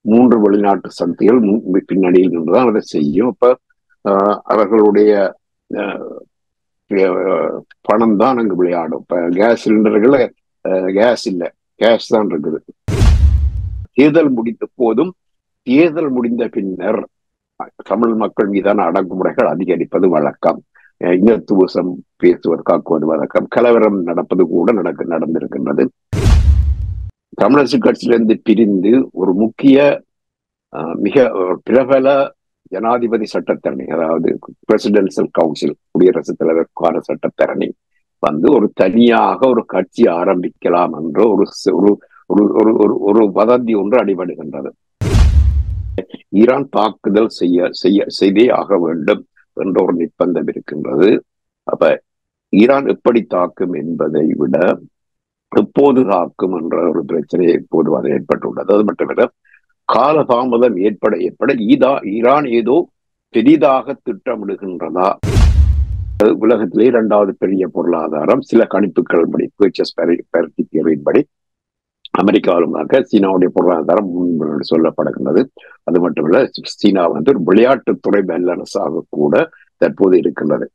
மூன்று வெளிநாட்டு சக்திகள் பின்னணியில் நின்றுதான் அதை செய்யும். அப்ப அவர்களுடைய பணம் தான் அங்கு விளையாடும். இப்ப கேஸ் சிலிண்டர்கள் கேஸ் இல்லை, கேஷ் தான் இருக்குது. தேர்தல் முடிந்த போதும் தேர்தல் முடிந்த பின்னர் தமிழ் மக்கள் மீதான அடக்குமுறைகள் அதிகரிப்பது வழக்கம். இனத்துவசம் பேசுவது காக்குவது வழக்கம். கலவரம் நடப்பது கூட நடந்திருக்கின்றது. தமிழரசு கட்சியிலிருந்து பிரிந்து ஒரு முக்கிய மிக பிரபல ஜனாதிபதி சட்டத்தரணி, அதாவது பிரசிடென்சியல் கவுன்சில், குடியரசுத் தலைவருக்கான சட்டத்தரணி வந்து ஒரு தனியாக ஒரு கட்சி ஆரம்பிக்கலாம் என்ற ஒரு வதந்தி ஒன்று அடிபடுகின்றது. ஈரான் தாக்குதல் செய்தே ஆக வேண்டும் என்ற ஒரு நிர்பந்தம் இருக்கின்றது. அப்ப ஈரான் எப்படி தாக்கும் என்பதை விட எப்போது தாக்கும் என்ற ஒரு பிரச்சனை எப்போது அது ஏற்பட்டுள்ளது. அது மட்டுமல்ல, காலதாமதம் ஏற்பட ஈரான் ஏதோ பெரிதாக திட்டமிடுகின்றதா? உலகத்திலே 2வது பெரிய பொருளாதாரம், சில கணிப்புகள் படி, படி அமெரிக்காவுமாக சீனாவுடைய பொருளாதாரம் சொல்லப்படுகின்றது. அது மட்டுமல்ல, சீனா வந்து ஒரு விளையாட்டுத்துறை வல்லரசாக கூட தற்போது இருக்கின்றது.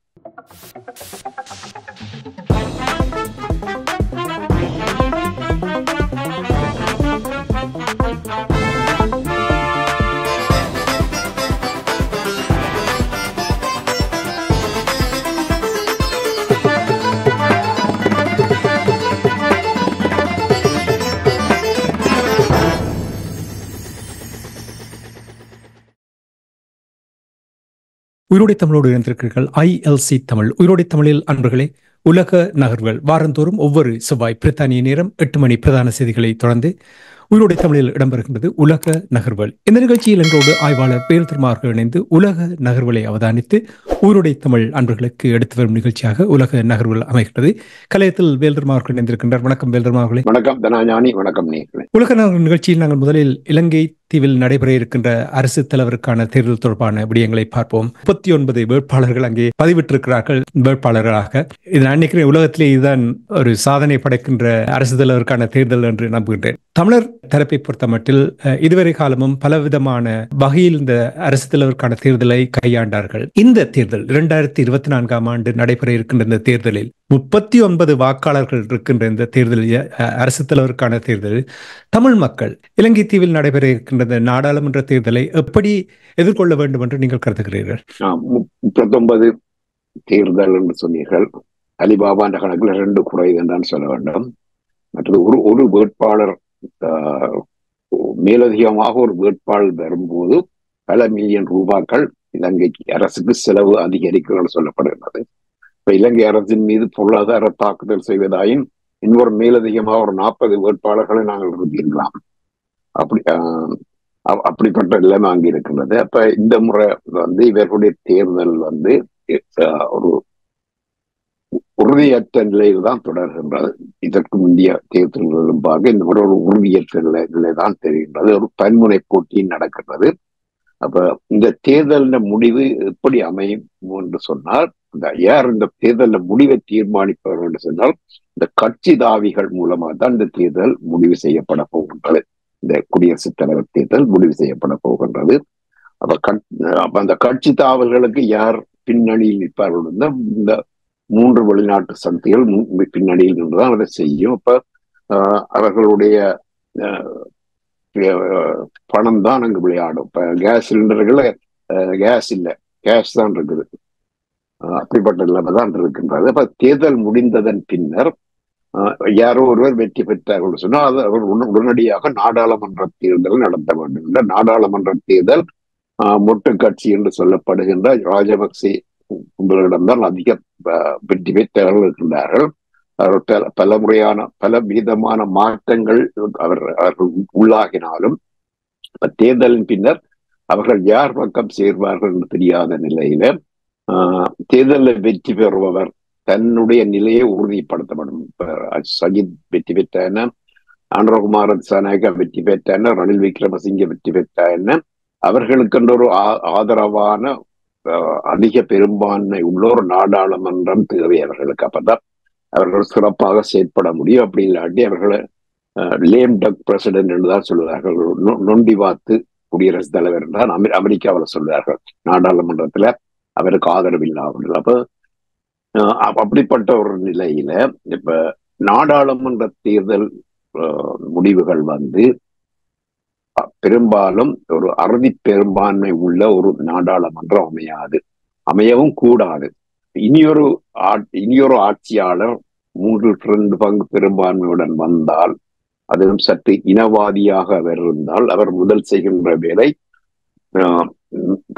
உயிரோடை தமிழோடு இணைந்திருக்கிறீர்கள். ILC தமிழ். உயிரோடை தமிழில் அன்பர்களே, உலக நகர்வுகள் வாரந்தோறும் ஒவ்வொரு செவ்வாய் பிரித்தானிய நேரம் 8 மணி பிரதான செய்திகளை தொடர்ந்து உயிரோடை தமிழில் இடம்பெறுகின்றது உலக நகர்வுகள். இந்த நிகழ்ச்சியில் எங்களோடு ஆய்வாளர் வேல்தர்மார்கள் இணைந்து உலக நகர்வுகளை அவதானித்து உயிரோடை தமிழ் அன்பர்களுக்கு எடுத்து வரும் நிகழ்ச்சியாக உலக நகர்வுகள் அமைகிறது. கலையத்தில் வேல்தர்மார்கள் இணைந்திருக்கின்றார். வணக்கம் வேல்தர்மார்களே. வணக்கம் தனாஞானி. வணக்கம். உலக நகர்வு நிகழ்ச்சியில் நாங்கள் முதலில் இலங்கை தீவில் நடைபெற இருக்கின்ற அரசு தலைவருக்கான தேர்தல் தொடர்பான விடயங்களை பார்ப்போம். 39 வேட்பாளர்கள் அங்கே பதிவிட்டிருக்கிறார்கள் வேட்பாளர்களாக. இது நான் நினைக்கிறேன் உலகத்திலே இதுதான் ஒரு சாதனை படைக்கின்ற அரசு தலைவருக்கான தேர்தல் என்று நம்புகின்றேன். தமிழர் தரப்பை பொறுத்த மட்டில் இதுவரை காலமும் பலவிதமான வகையில் இந்த அரசு தலைவருக்கான தேர்தலை கையாண்டார்கள். இந்த தேர்தல் 2024ஆம் ஆண்டு நடைபெற இருக்கின்ற இந்த தேர்தலில் 39 வாக்காளர்கள் இருக்கின்ற இந்த தேர்தலில், அரசு தலைவருக்கான தேர்தலில் தமிழ் மக்கள் இலங்கை தீவில் நடைபெற இருக்கின்ற நாடாளுமன்ற தேர்தலை எப்படி எதிர்கொள்ள வேண்டும் என்று நீங்கள் கருதுகிறீர்கள்? 39 தேர்தல் என்று சொன்னீர்கள். அலிபாபா என்ற கணக்கில் 2 குறைவு என்றான் சொல்ல வேண்டும். மற்றது ஒரு வேட்பாளர் மேலதிகமாக ஒரு வேட்பாளர் வரும்போது பல மில்லியன் ரூபாய்கள் இலங்கை அரசுக்கு செலவு அதிகரிக்கும் சொல்லப்படுகிறது. இப்ப இலங்கை அரசின் மீது பொருளாதார தாக்குதல் செய்வதாயின் இன்னொரு மேலதிகமாக ஒரு 40 வேட்பாளர்களை நாங்கள் நிறுத்தியிருக்கலாம். அப்படிப்பட்ட நிலைமை அங்கே இருக்கின்றது. அப்ப இந்த முறை வந்து இவர்களுடைய தேர்தல் வந்து ஒரு உறுதியற்ற நிலையில் தான் தொடர்கின்றது. இதற்கு முந்தைய தேர்தல்களும் பார்க்க இந்த முறை ஒரு உறுதியற்ற நிலை தான் தெரிகின்றது. ஒரு பன்முனை போட்டி நடக்கின்றது. அப்ப இந்த தேர்தலின் முடிவு எப்படி அமையும் என்று சொன்னால், யார் இந்த தேர்தலின் முடிவை தீர்மானிப்பவர் என்று சொன்னால் இந்த கட்சி தாவிகள் மூலமாக தான் இந்த தேர்தல் முடிவு செய்யப்பட போகின்றது. இந்த குடியரசுத் தலைவர் தேர்தல் முடிவு செய்யப்பட போகின்றது. அப்ப அந்த கட்சி தாவல்களுக்கு யார் பின்னணியில் நிற்பார்கள்? இந்த 3 வெளிநாட்டு சக்திகள் பின்னணியில் நின்றுதான் அதை செய்யும். அப்ப அவர்களுடைய பணம் தான் அங்கு விளையாடும். இப்ப கேஸ் சிலிண்டர்கள் கேஸ் இல்லை, கேஷ் தான் இருக்குது. அப்படிப்பட்ட நிலைமை தான் இருக்கின்றது. அப்ப தேர்தல் முடிந்ததன் பின்னர் யாரோ ஒருவர் வெற்றி பெற்றார்கள் சொன்னால் அவர் உடனடியாக நாடாளுமன்ற தேர்தல் நடத்த வேண்டும். இந்த நாடாளுமன்ற தேர்தல் மொட்டு கட்சி என்று சொல்லப்படுகின்ற ராஜபக்சே உங்களிடம்தான் அதிக வெற்றி பெற்றவர்கள் இருக்கின்றார்கள். பல விதமான மாற்றங்கள் அவர்கள் உள்ளாகினாலும் தேர்தலின் பின்னர் அவர்கள் யார் பக்கம் சேர்வார்கள் என்று தெரியாத நிலையில தேர்தலில் வெற்றி பெறுபவர் தன்னுடைய நிலையை உறுதிப்படுத்தப்படும். சஜித் வெற்றி பெற்ற, அனுரகுமார திசாநாயக்கா வெற்றி பெற்ற, ரணில் விக்ரமசிங்கே வெற்றி பெற்ற, அவர்களுக்கென்ற ஒரு ஆதரவான அதிக பெரும்பான்மை உள்ள ஒரு நாடாளுமன்றம் தேவை அவர்களுக்கு. அப்பதான் அவர்கள் சிறப்பாக செயற்பட முடியும். அப்படி இல்லாட்டி அவர்களை லேம் டக் பிரசிடென்ட் என்றுதான் சொல்லுவார்கள். நொண்டி வாத்து குடியரசுத் தலைவர் என்றால் அமெரிக்காவில் சொல்வார்கள். நாடாளுமன்றத்துல அவருக்கு ஆதரவு இல்லாமல். அப்ப அப்படிப்பட்ட ஒரு நிலையில இப்ப நாடாளுமன்ற தேர்தல் முடிவுகள் வந்து பெரும்பாலும் ஒரு அறுதி பெரும்பான்மை உள்ள ஒரு நாடாளுமன்றம் அமையவும் கூடாது. இனியொரு ஆட்சியாளர் 3/2 பங்கு பெரும்பான்மையுடன் வந்தால், அதிலும் சற்று இனவாதியாக அவர் இருந்தால், அவர் முதல் செய்கின்ற வேலை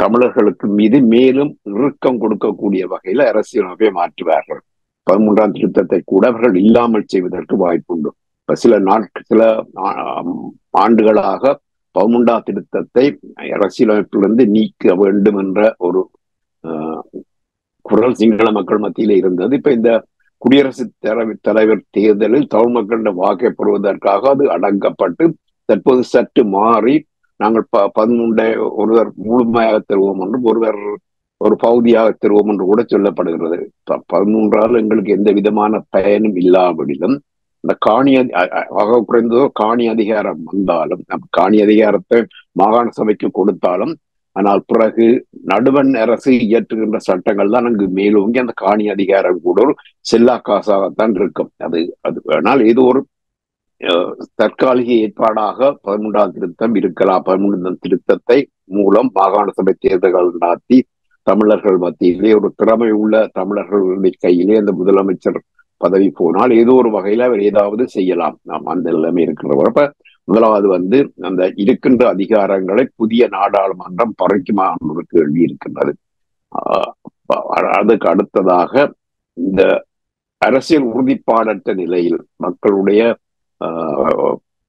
தமிழர்களுக்கு மீது மேலும் இறுக்கம் கொடுக்கக்கூடிய வகையில் அரசியலமைப்பை மாற்றுவார்கள். 13ஆம் திருத்தத்தை கூட அவர்கள் இல்லாமல் செய்வதற்கு வாய்ப்புண்டு. சில ஆண்டுகளாக 13ஆம் திருத்தத்தை அரசியலமைப்பிலிருந்து நீக்க வேண்டும் என்ற ஒரு குரல் சிங்கள மக்கள் மத்தியில இருந்தது. இப்ப இந்த குடியரசுத் தலைவர் தேர்தலில் தமிழ் மக்களிடம் வாக்கை பெறுவதற்காக அது அடங்கப்பட்டு தற்போது சற்று மாறி நாங்கள் 13 ஒருவர் முழுமையாக தருவோம் என்றும் ஒருவர் ஒரு பகுதியாக தருவோம் என்று கூட சொல்லப்படுகிறது. 13ஆல் எங்களுக்கு எந்த விதமான பயனும் இல்லாவிடிலும் இந்த குறைந்ததோ காணி அதிகாரம் வந்தாலும், காணி அதிகாரத்தை மாகாண சபைக்கு கொடுத்தாலும், ஆனால் பிறகு நடுவண் அரசு இயற்றுகின்ற சட்டங்கள் தான் அங்கு மேலோங்கி அந்த காணி அதிகாரம் கூட ஒரு செல்லா காசாகத்தான் இருக்கும். அது ஆனால் ஏதோ ஒரு தற்காலிக ஏற்பாடாக 13ஆம் திருத்தம் இருக்கலாம். 13ஆம் திருத்தத்தை மூலம் மாகாண சபை தேர்தல்கள் நடத்தி தமிழர்கள் மத்தியிலே ஒரு திறமை உள்ள தமிழர்களுடைய கையிலே அந்த முதலமைச்சர் பதவி போனால் ஏதோ ஒரு வகையில அவர் ஏதாவது செய்யலாம். நாம் அந்த நிலைமை இருக்கிறப்ப முதலாவது வந்து அந்த இருக்கின்ற அதிகாரங்களை புதிய நாடாளுமன்றம் பறிக்குமா என்ற கேள்வி இருக்கின்றது. அதுக்கு அடுத்ததாக இந்த அரசியல் உறுதிப்பாடற்ற நிலையில் மக்களுடைய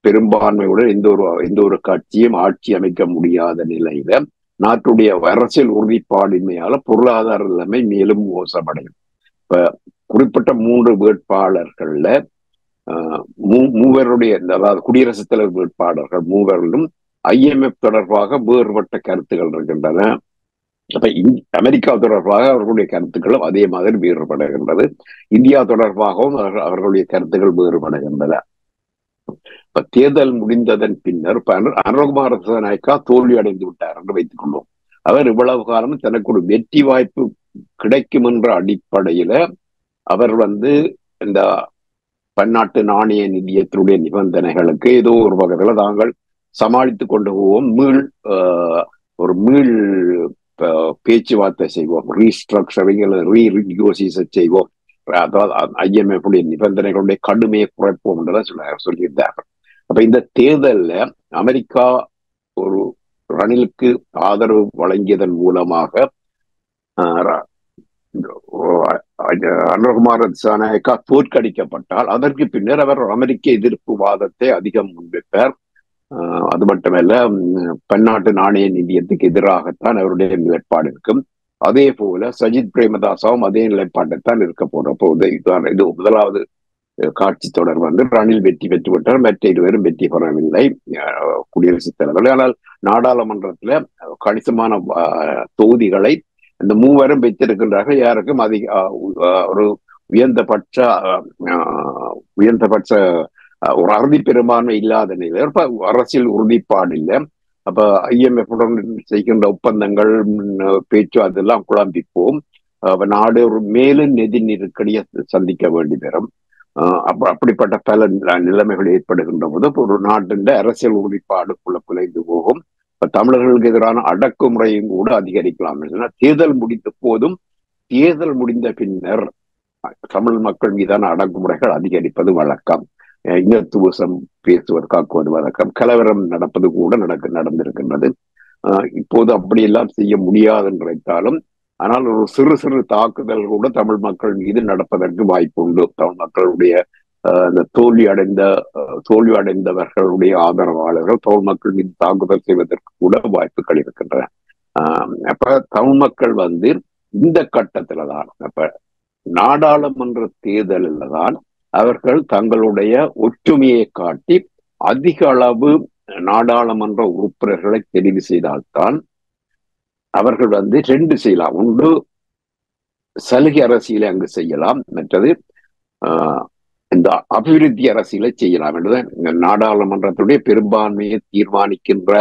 பெரும்பான்மையுடன் எந்த ஒரு கட்சியும் ஆட்சி அமைக்க முடியாத நிலையில நாட்டுடைய அரசியல் உறுதிப்பாடின்மையால பொருளாதார நிலைமை மேலும் மோசமடையும். இப்ப குறிப்பிட்ட 3 வேட்பாளர்கள்ல மூவருடைய, அதாவது குடியரசுத் தலைவர் வேட்பாளர்கள் மூவரிலும் IMF தொடர்பாக வேறுபட்ட கருத்துக்கள் இருக்கின்றன. அப்ப அமெரிக்கா தொடர்பாக அவர்களுடைய கருத்துக்களும் அதே மாதிரி வேறுபடுகின்றது. இந்தியா தொடர்பாகவும் அவர்களுடைய கருத்துக்கள் வேறுபடுகின்றன. இப்ப தேர்தல் முடிந்ததன் பின்னர் அனுரகுமார திசாநாயக்கா தோல்வி அடைந்து விட்டார் என்று வைத்துக் கொள்வோம். அவர் இவ்வளவு காலம் தனக்கு ஒரு வெற்றி வாய்ப்பு கிடைக்கும் என்ற அடிப்படையில அவர் வந்து இந்த பன்னாட்டு நாணய நிதியத்தினுடைய நிபந்தனைகளுக்கு ஏதோ ஒரு வகையில தாங்கள் சமாளித்துக் கொண்டு போவோம், மீள் பேச்சுவார்த்தை செய்வோம், ரீஸ்ட்ரக்சரிங் ரீநெகோசியேஷன் செய்வோம், அதாவது IMF உடைய நிபந்தனைகளுடைய கடுமையை குறைப்போம் என்றுதான் சொல்லியிருந்தார்கள். அப்ப இந்த தேர்தல்ல அமெரிக்கா ஒரு ரணிலுக்கு ஆதரவு வழங்கியதன் மூலமாக அனுரகுமார திசாநாயக்கா தோற்கடிக்கப்பட்டால் அதற்கு பின்னர் அவர் அமெரிக்க எதிர்ப்பு வாதத்தை அதிகம் முன்வைப்பார். அது மட்டுமல்ல, பன்னாட்டு நாணய நிதியத்துக்கு எதிராகத்தான் அவருடைய நிலைப்பாடு இருக்கும். அதே போல சஜித் பிரேமதாசாவும் அதே நிலைப்பாட்டைத்தான் இருக்க போது. இது முதலாவது காட்சி தொடர் வந்து ரணில் வெற்றி பெற்று விட்டார், மற்ற இருவரும் வெற்றி பெறவில்லை குடியரசுத் தலைவர். ஆனால் நாடாளுமன்றத்துல கணிசமான தொகுதிகளை இந்த மூவரும் பெற்றிருக்கின்றார்கள். யாருக்கும் ஒரு உயர்ந்தபட்ச ஒரு அறுதி பெரும்பான்மை இல்லாத நிலையில் அரசியல் உறுதிப்பாடு இல்லை. அப்ப IMF உடன் செய்கின்ற ஒப்பந்தங்கள் பேச்சு அதெல்லாம் குழம்பிப்போம். நாடு ஒரு மேலும் நிதி நெருக்கடியை சந்திக்க வேண்டி வரும். அப்படிப்பட்ட பல நிலைமைகள் ஏற்படுகின்ற போது ஒரு நாட்டின் அரசியல் உறுதிப்பாடுக்குள்ள குலைந்து போகும். தமிழர்களுக்கு எதிரான அடக்குமுறையும் கூட அதிகரிக்கலாம். தேர்தல் முடிந்த பின்னர் தமிழ் மக்கள் மீதான அடக்குமுறைகள் அதிகரிப்பது வழக்கம். இனத்துவசம் பேசுவது, காக்குவது வழக்கம். கலவரம் நடப்பது கூட நடந்திருக்கின்றது. இப்போது அப்படியெல்லாம் செய்ய முடியாது என்றாலும், ஆனால் ஒரு சிறு தாக்குதல் கூட தமிழ் மக்கள் மீது நடப்பதற்கு வாய்ப்பு உண்டு. தமிழ் மக்களுடைய அந்த தோல்வி அடைந்தவர்களுடைய ஆதரவாளர்கள் தமிழ் மக்கள் மீது தாக்குதல் செய்வதற்கு கூட வாய்ப்புகள் இருக்கின்றன. அப்ப தமிழ் மக்கள் வந்து இந்த கட்டத்துல தான், அப்ப நாடாளுமன்ற தேர்தலில் தான் அவர்கள் தங்களுடைய ஒற்றுமையை காட்டி அதிக அளவு நாடாளுமன்ற உறுப்பினர்களை தெரிவு செய்தால்தான் அவர்கள் வந்து 2 செய்யலாம். ஒன்று சலுகை அரசியலை அங்கு செய்யலாம், மற்றது இந்த அபிவிருத்தி அரசியலை செய்யலாம் என்றுதான் நாடாளுமன்றத்துடைய பெரும்பான்மையை தீர்மானிக்கின்ற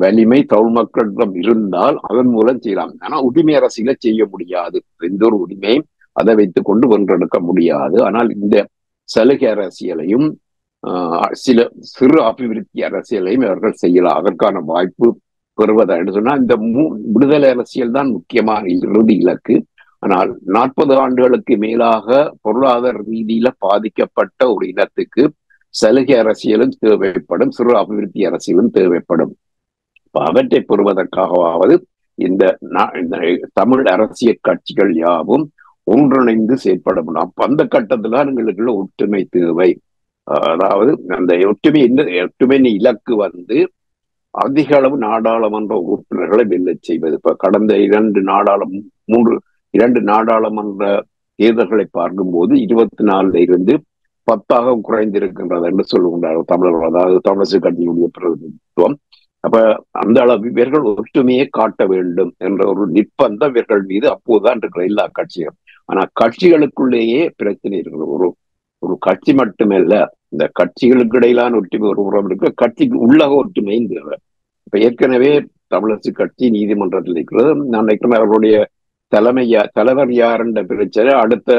வலிமை தமிழ் மக்களிடம் இருந்தால் அதன் மூலம் செய்யலாம். ஆனா உரிமை அரசியலை செய்ய முடியாது. எந்த ஒரு உரிமையும் அதை வைத்துக் கொண்டு வென்றெடுக்க முடியாது. ஆனால் இந்த சலுகை அரசியலையும் சில சிறு அபிவிருத்தி அரசியலையும் அவர்கள் செய்யலாம். அதற்கான வாய்ப்பு பெறுவதா என்று சொன்னால் இந்த விடுதலை அரசியல் தான் முக்கியமான இறுதி இலக்கு. ஆனால் 40 ஆண்டுகளுக்கு மேலாக பொருளாதார ரீதியில பாதிக்கப்பட்ட ஒரு இனத்துக்கு சலுகை அரசியலும் தேவைப்படும், சிறு அபிவிருத்தி அரசியலும் தேவைப்படும். அவற்றை பெறுவதற்காகவாவது இந்த தமிழ் அரசியல் கட்சிகள் யாவும் ஒன்றிணைந்து செயற்படும். அந்த கட்டத்தில் எங்களுக்குள்ள ஒற்றுமை தேவை. அதாவது அந்த ஒற்றுமையின் இலக்கு அதிக அளவு நாடாளுமன்ற உறுப்பினர்களை வெல்ல செய்வது. இப்ப கடந்த 2 நாடாளுமன்ற தேர்தல்களை பார்க்கும்போது 24 இருந்து 10 குறைந்திருக்கின்றது என்று சொல்லுகின்றார்கள் தமிழர்கள். அதாவது தமிழரசு கட்சியினுடைய பிரதிநிதித்துவம். அப்ப அந்த அளவு இவர்கள் ஒற்றுமையை காட்ட வேண்டும் என்ற ஒரு நிர்பந்தம் இவர்கள் மீது அப்போதுதான் இருக்கிற எல்லா கட்சிகளும். ஆனா கட்சிகளுக்குள்ளேயே பிரச்சனை இருக்கிறது. ஒரு கட்சி மட்டுமல்ல, இந்த கட்சிகளுக்கு இடையிலான ஒற்றுமை ஒரு புறம் இருக்கு, கட்சிக்கு உள்ளக ஒற்றுமையும் தேவை. இப்ப ஏற்கனவே தமிழரசு கட்சி நீதிமன்றத்தில் இருக்கிறது. நான் நினைக்கிறேன் அவர்களுடைய தலைவர் யார் என்ற பிரச்சனை அடுத்த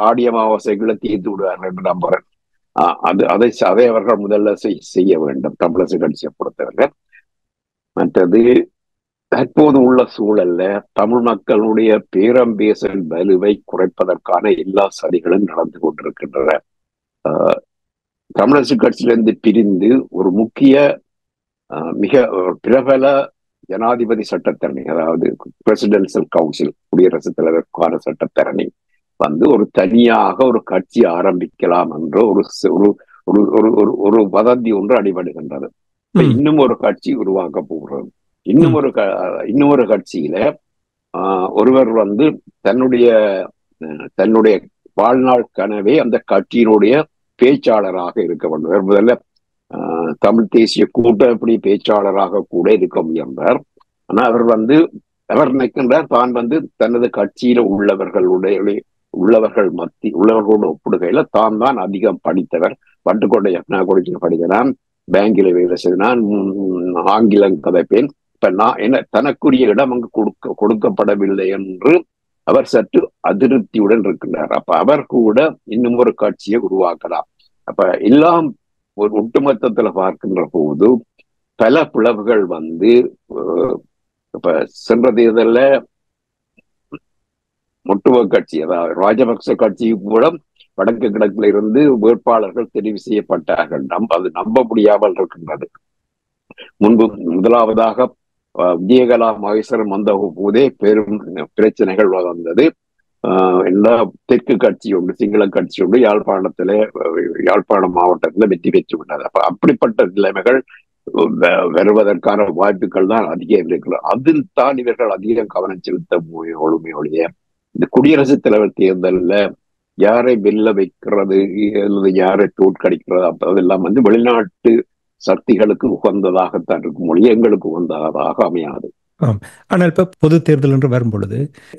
ஆடி அமாவாசைகளை தீர்த்து விடுவார்கள் என்று நம்புறேன். அதை அவர்கள் முதல்ல செய்ய வேண்டும் தமிழரசு கட்சியை பொறுத்தவரை. மற்றது தற்போது உள்ள சூழல்ல தமிழ் மக்களுடைய பேரம்பேசல் வலுவை குறைப்பதற்கான எல்லா சதிகளும் நடந்து கொண்டிருக்கின்றன. தமிழரசு கட்சியிலிருந்து பிரிந்து ஒரு முக்கிய மிக பிரபல ஜனாதிபதி சட்டத்தரணி, அதாவது பிரசிடென்சியல் கவுன்சில், குடியரசுத் தலைவருக்கான சட்டத்தரணி ஒரு தனியாக ஒரு கட்சி ஆரம்பிக்கலாம் என்ற ஒரு வதந்தி ஒன்று அடிபடுகின்றது. இன்னும் ஒரு கட்சி உருவாக்க போகிறது. இன்னும் ஒரு கட்சியில ஒருவர் தன்னுடைய வாழ்நாள் கனவே அந்த கட்சியினுடைய பேச்சாளராக இருக்க வேண்டும். முதல்ல தமிழ் தேசிய கூட்டமைப்பு பேச்சாளராக கூட இருக்க முயன்றார். ஆனா அவர் நினைக்கின்றார் தான் தனது கட்சியில உள்ளவர்களோட ஒப்பிடுகையில தான் அதிகம் படித்தவர். பட்டுக்கோட்டை யப்னா கொடுக்க படிக்கிறான், பேங்கில வேலை செய்தான், ஆங்கிலம் கதைப்பேன். இப்ப நான் தனக்குரிய இடம் அங்கு கொடுக்கப்படவில்லை என்று அவர் சற்று அதிருப்தியுடன் இருக்கின்றார். அப்ப அவர் கூட இன்னும் ஒரு கட்சியை உருவாக்கலாம். அப்ப எல்லாம் ஒரு ஒட்டுமொத்தத்துல பார்க்கின்ற போது பல பிளவுகள் இப்ப சென்ற தேர்தல்ல முட்டுவ கட்சி, அதாவது ராஜபக்ச கட்சி கூட வடக்கு கிழக்குல இருந்து வேட்பாளர்கள் தெரிவு செய்யப்பட்டார்கள். அது நம்ப முடியாமல் இருக்கின்றது. முதலாவதாக விஜயகலா மகேஸ்வரன் வந்த போதே பெரும் பிரச்சனைகள் வந்தது. எல்லா தெற்கு கட்சி உண்டு, சிங்கள கட்சி உண்டு, யாழ்ப்பாணம் மாவட்டத்துல வெற்றி பெற்று விட்டது. அப்ப அப்படிப்பட்ட நிலைமைகள் வருவதற்கான வாய்ப்புகள் தான் அதிகம் இருக்கிறது. அதில் தான் இவர்கள் அதிகம் கவனம் செலுத்த ஒழுமையொழிய இந்த குடியரசுத் தலைவர் தேர்தல்ல யாரை வெல்ல வைக்கிறது அல்லது யாரை தோற்கடிக்கிறது அதெல்லாம் வெளிநாட்டு சக்திகளுக்கு உகந்ததாகத்தான் இருக்கும், மொழி எங்களுக்கு உகந்ததாக அமையாது. ஆனால் இப்ப பொது தேர்தல் என்று வரும் பொழுது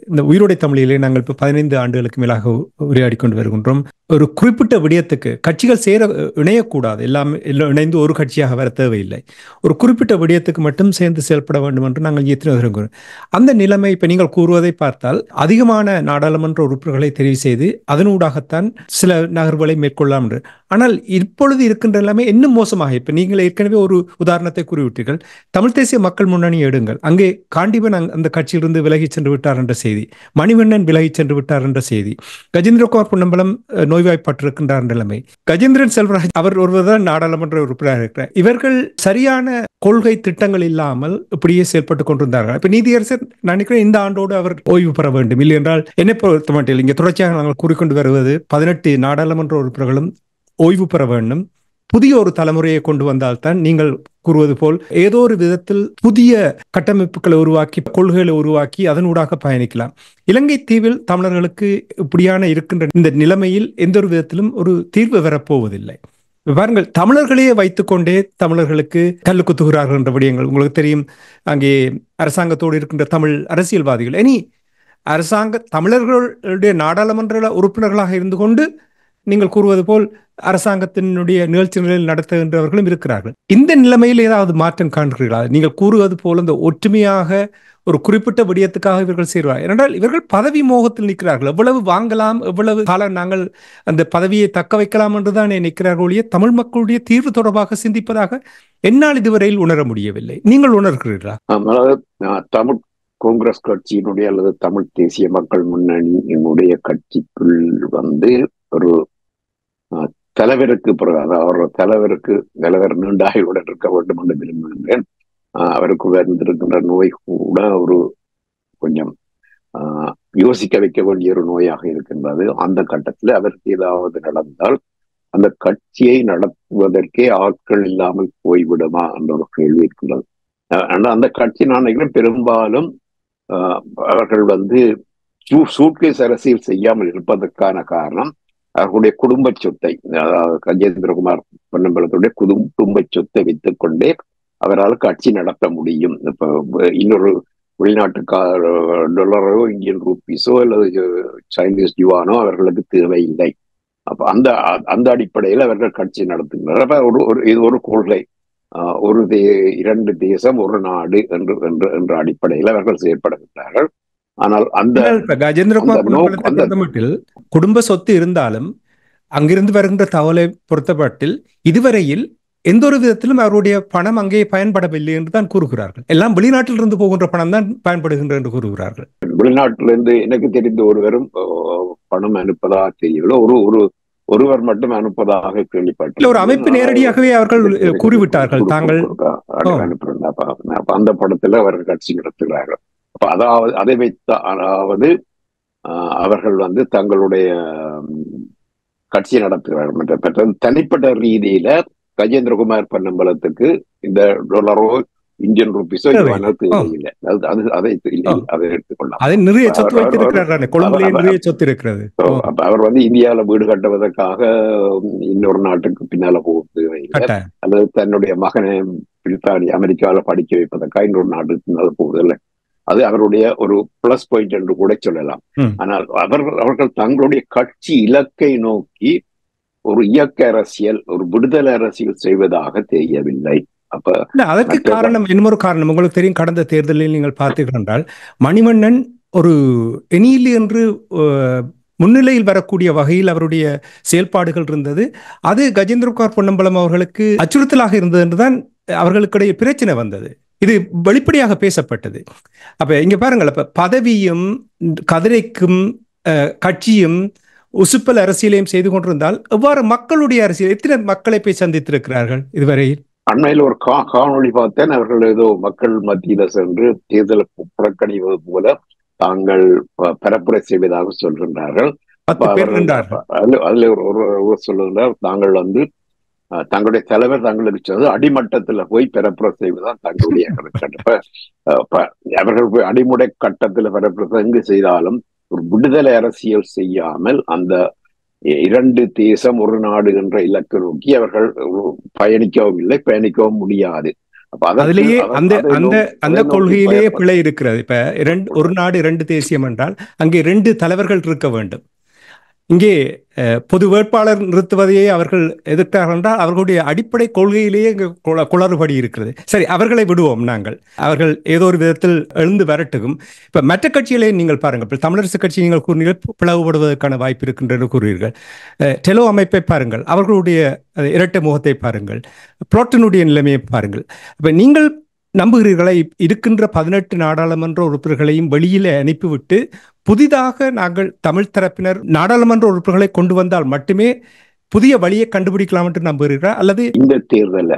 இந்த உயிரோடை தமிழிலே நாங்கள் இப்ப 15 ஆண்டுகளுக்கு மேலாக உரையாடி கொண்டு வருகின்றோம். ஒரு குறிப்பிட்ட விடயத்துக்கு கட்சிகள் இணையக்கூடாது, எல்லாம் இணைந்து ஒரு கட்சியாக வர தேவையில்லை. ஒரு குறிப்பிட்ட விடயத்துக்கு மட்டும் சேர்ந்து செயல்பட வேண்டும் என்று நாங்கள் எத்தனை வருகிறோம். அந்த நிலைமை இப்ப நீங்கள் கூறுவதை பார்த்தால் அதிகமான நாடாளுமன்ற உறுப்பினர்களை தெரிவு செய்து அதனூடாகத்தான் சில நகர்வுகளை மேற்கொள்ளலாம் என்று. ஆனால் இப்பொழுது இருக்கின்ற நிலைமை இன்னும் மோசமாக. இப்ப நீங்கள் ஏற்கனவே ஒரு உதாரணத்தை கூறிவிட்டீர்கள். தமிழ் தேசிய மக்கள் முன்னணி எடுங்கள், அங்கே காண்டிபன் அந்த கட்சியிலிருந்து விலகி சென்று விட்டார் என்ற செய்தி, மணிவண்ணன் விலகி சென்று விட்டார் என்ற செய்தி, கஜேந்திரகுமார் பொன்னம்பலம் நோய்வாய்ப்பட்டிருக்கின்றார் நிலைமை, கஜேந்திரன் செல்வராஜ் அவர் ஒருவர்தான் நாடாளுமன்ற உறுப்பினராக இருக்கிறார். இவர்கள் சரியான கொள்கை திட்டங்கள் இல்லாமல் இப்படியே செயல்பட்டுக் கொண்டிருந்தார்கள். இப்ப நீதியரசர் நினைக்கிறேன் இந்த ஆண்டோடு அவர் ஓய்வு பெற வேண்டும். இல்லை என்றால் என்னை பொறுத்த மாட்டேன், இங்கே தொடர்ச்சியாக நாங்கள் கூறிக்கொண்டு வருவது 18 நாடாளுமன்ற உறுப்பினர்களும் ஓய்வு பெற வேண்டும். புதிய ஒரு தலைமுறையை கொண்டு வந்தால்தான் நீங்கள் கூறுவது போல் ஏதோ ஒரு விதத்தில் புதிய கட்டமைப்புகளை உருவாக்கி கொள்கைகளை உருவாக்கி அதனூடாக பயணிக்கலாம். இலங்கை தீவில் தமிழர்களுக்கு இப்படியான இருக்கின்ற இந்த நிலைமையில் எந்த ஒரு விதத்திலும் ஒரு தீர்வு வரப்போவதில்லை. பாருங்கள், தமிழர்களையே வைத்துக்கொண்டே தமிழர்களுக்கு கல்லு குத்துகிறார்கள் என்ற விடயங்கள் உங்களுக்கு தெரியும். அங்கே அரசாங்கத்தோடு இருக்கின்ற தமிழ் அரசியல்வாதிகள் தமிழர்களுடைய நாடாளுமன்ற உறுப்பினர்களாக இருந்து கொண்டு நீங்கள் கூறுவது போல் அரசாங்கத்தினுடைய நிகழ்ச்சிகளில் நடத்துகின்றவர்களும் இருக்கிறார்கள். இந்த நிலைமையில் ஏதாவது மாற்றம் காண்கிறீர்களா? நீங்கள் கூறுவது போல இந்த ஒற்றுமையாக ஒரு குறிப்பிட்ட விடயத்துக்காக இவர்கள் செய்வார்கள். ஏனென்றால் இவர்கள் பதவி மோகத்தில் நிற்கிறார்கள். எவ்வளவு வாங்கலாம், எவ்வளவு காலம் நாங்கள் அந்த பதவியை தக்க வைக்கலாம் என்றுதான் நிற்கிறார்கள். தமிழ் மக்களுடைய தீர்வு தொடர்பாக சிந்திப்பதாக என்னால் இதுவரையில் உணர முடியவில்லை. நீங்கள் உணர்கிறீர்களா? தமிழ் காங்கிரஸ் கட்சியினுடைய அல்லது தமிழ் தேசிய மக்கள் முன்னணியினுடைய கட்சிக்குள் ஒரு தலைவருக்கு பிறகு, அதாவது தலைவர் நீண்டாயுடன் இருக்க வேண்டும் என்று விரும்புகின்றேன். அவருக்கு வந்திருக்கின்ற நோய் கூட ஒரு கொஞ்சம் யோசிக்க வைக்க வேண்டிய ஒரு நோயாக இருக்கின்றது. அந்த கட்டத்தில் அவருக்கு ஏதாவது நடந்தால் அந்த கட்சியை நடத்துவதற்கே ஆட்கள் இல்லாமல் போய்விடுமா என்ற ஒரு கேள்வி இருக்கின்றது. அந்த கட்சி நான் நினைக்கிறேன் பெரும்பாலும் அவர்கள் சூட்கேஸ் அரசியல் செய்யாமல் இருப்பதற்கான காரணம் அவர்களுடைய குடும்ப சொத்தை, அதாவது கஜேந்திரகுமார் பொன்னம்பலத்துடைய குடும்ப சொத்தை வைத்துக் கொண்டே அவரால் கட்சி நடத்த முடியும். இப்ப இன்னொரு வெளிநாட்டுக்கார டாலரோ இந்தியன் ரூபீஸோ அல்லது சைனீஸ் யுவானோ அவர்களுக்கு தேவையில்லை. அப்ப அந்த அடிப்படையில் அவர்கள் கட்சி நடத்துகின்றனர். அப்ப இது ஒரு கொள்கை, இரண்டு தேசம் ஒரு நாடு என்ற அடிப்படையில் அவர்கள் செயற்படுகின்றார்கள். ஆனால் அந்த கஜேந்திரகுமார் குடும்ப சொத்து இருந்தாலும் அங்கிருந்து வருகின்ற தகவலை பொறுத்தப்பட்டில் இதுவரையில் எந்த ஒரு விதத்திலும் அவருடைய பணம் அங்கே பயன்படவில்லை என்று தான் கூறுகிறார்கள். எல்லாம் வெளிநாட்டில் இருந்து போகின்ற பணம் தான் பயன்படுகின்ற என்று கூறுகிறார்கள். வெளிநாட்டிலிருந்து எனக்கு தெரிந்த ஒருவரும் பணம் அனுப்பதாக தெரியவில்லை. ஒருவர் மட்டும் அனுப்பதாக கேள்விப்பட்டேன். ஒரு அமைப்பு நேரடியாகவே அவர்கள் கூறிவிட்டார்கள் தாங்கள் அந்த படத்துல அவர்கள் கட்சி நடத்துகிறார்கள். அப்ப அதை வைத்த அவர்கள் தங்களுடைய கட்சி நடத்துகிறார்கள். தனிப்பட்ட ரீதியில கஜேந்திரகுமார் பொன்னம்பலத்துக்கு இந்த டாலரோ இந்தியன் ரூபீஸோ தேவையில்லை. அதை எடுத்துக்கொள்ளலாம். அவர் இந்தியாவில வீடு கட்டுவதற்காக இன்னொரு நாட்டுக்கு பின்னால போக தேவையில்லை, அல்லது தன்னுடைய மகனை பிரித்தானியா அமெரிக்காவில படிக்க வைப்பதற்காக இன்னொரு நாட்டுக்கு பின்னால போவதில்லை. அது அவருடைய ஒரு பிளஸ் பாயிண்ட் என்று கூட சொல்லலாம். ஆனால் அவர்கள் தங்களுடைய கட்சி இலக்கை நோக்கி ஒரு இயக்க அரசியல், ஒரு விடுதலை அரசியல் செய்வதாக தெரியவில்லை. அப்ப அதற்கு காரணம் இன்னொரு காரணம் உங்களுக்கு தெரியும். கடந்த தேர்தலில் நீங்கள் பார்த்தீர்கள் என்றால் மணிவண்ணன் ஒரு எனியில் என்று முன்னிலையில் வரக்கூடிய வகையில் அவருடைய செயல்பாடுகள் இருந்தது. அது கஜேந்திரகுமார் பொன்னம்பலம் அவர்களுக்கு அச்சுறுத்தலாக இருந்தது என்றுதான் அவர்களுக்கிடையே பிரச்சனை வந்தது. இது வெளிப்படையாக பேசப்பட்டது. அப்ப இங்க பாருங்கள், அப்ப பதவியும் கதிரைக்கும் கட்சியும் உசுப்பல் அரசியலையும் செய்து கொண்டிருந்தால் எவ்வாறு மக்களுடைய அரசியல், எத்தனை மக்களை போய் சந்தித்திருக்கிறார்கள் இதுவரையில்? அண்மையில் ஒரு காணொளி பார்த்தேன். அவர்கள் ஏதோ மக்கள் மத்தியில சென்று தேர்தலை புறக்கணிவது போல தாங்கள் பரப்புரை செய்வதாக சொல்கின்றார்கள். அதுல ஒரு சொல்லுகின்றார், தாங்கள் தங்களுடைய தலைவர் தங்களுக்கு சொன்னது அடிமட்டத்துல போய் பரப்புரை செய்வதுதான் தங்களுடைய அவர்கள் போய் அடிமுறை கட்டத்துல பரப்புரை எங்கு செய்தாலும் ஒரு விடுதலை அரசியல் செய்யாமல் அந்த இரண்டு தேசம் ஒரு நாடு என்ற இலக்கு நோக்கி அவர்கள் பயணிக்கவும் இல்லை, பயணிக்கவும் முடியாது. அதிலேயே அந்த கொள்கையிலேயே பிழை இருக்கிறது. இப்ப ஒரு நாடு இரண்டு தேசியம் என்றால் அங்கே இரண்டு தலைவர்கள் இருக்க வேண்டும். இங்கே பொது வேட்பாளர் நிறுத்துவதையே அவர்கள் எதிர்த்தார்கள் என்றால் அவர்களுடைய அடிப்படை கொள்கையிலேயே குளறுபடி இருக்கிறது. சரி, அவர்களை விடுவோம் நாங்கள். அவர்கள் ஏதோ ஒரு விதத்தில் எழுந்து வரட்டுக்கும். இப்ப மற்ற கட்சிகளை நீங்கள் பாருங்கள். தமிழரசு கட்சி நீங்கள் கூறினீர்கள் பிளவுபடுவதற்கான வாய்ப்பு இருக்கின்றது கூறுவீர்கள். டெலோ அமைப்பை பாருங்கள், அவர்களுடைய இரட்டை முகத்தை பாருங்கள், புரோட்டனுடைய நிலைமையை பாருங்கள். இப்ப நீங்கள் நம்புகிறீர்களா இருக்கின்ற 18 நாடாளுமன்ற உறுப்பினர்களையும் வெளியில அனுப்பிவிட்டு புதிதாக நாங்கள் தமிழ் தரப்பினர் நாடாளுமன்ற உறுப்பினர்களை கொண்டு வந்தால் மட்டுமே புதிய வழியை கண்டுபிடிக்கலாம் என்று நம்புகிறீர்களா? அல்லது இந்த தேர்தல்,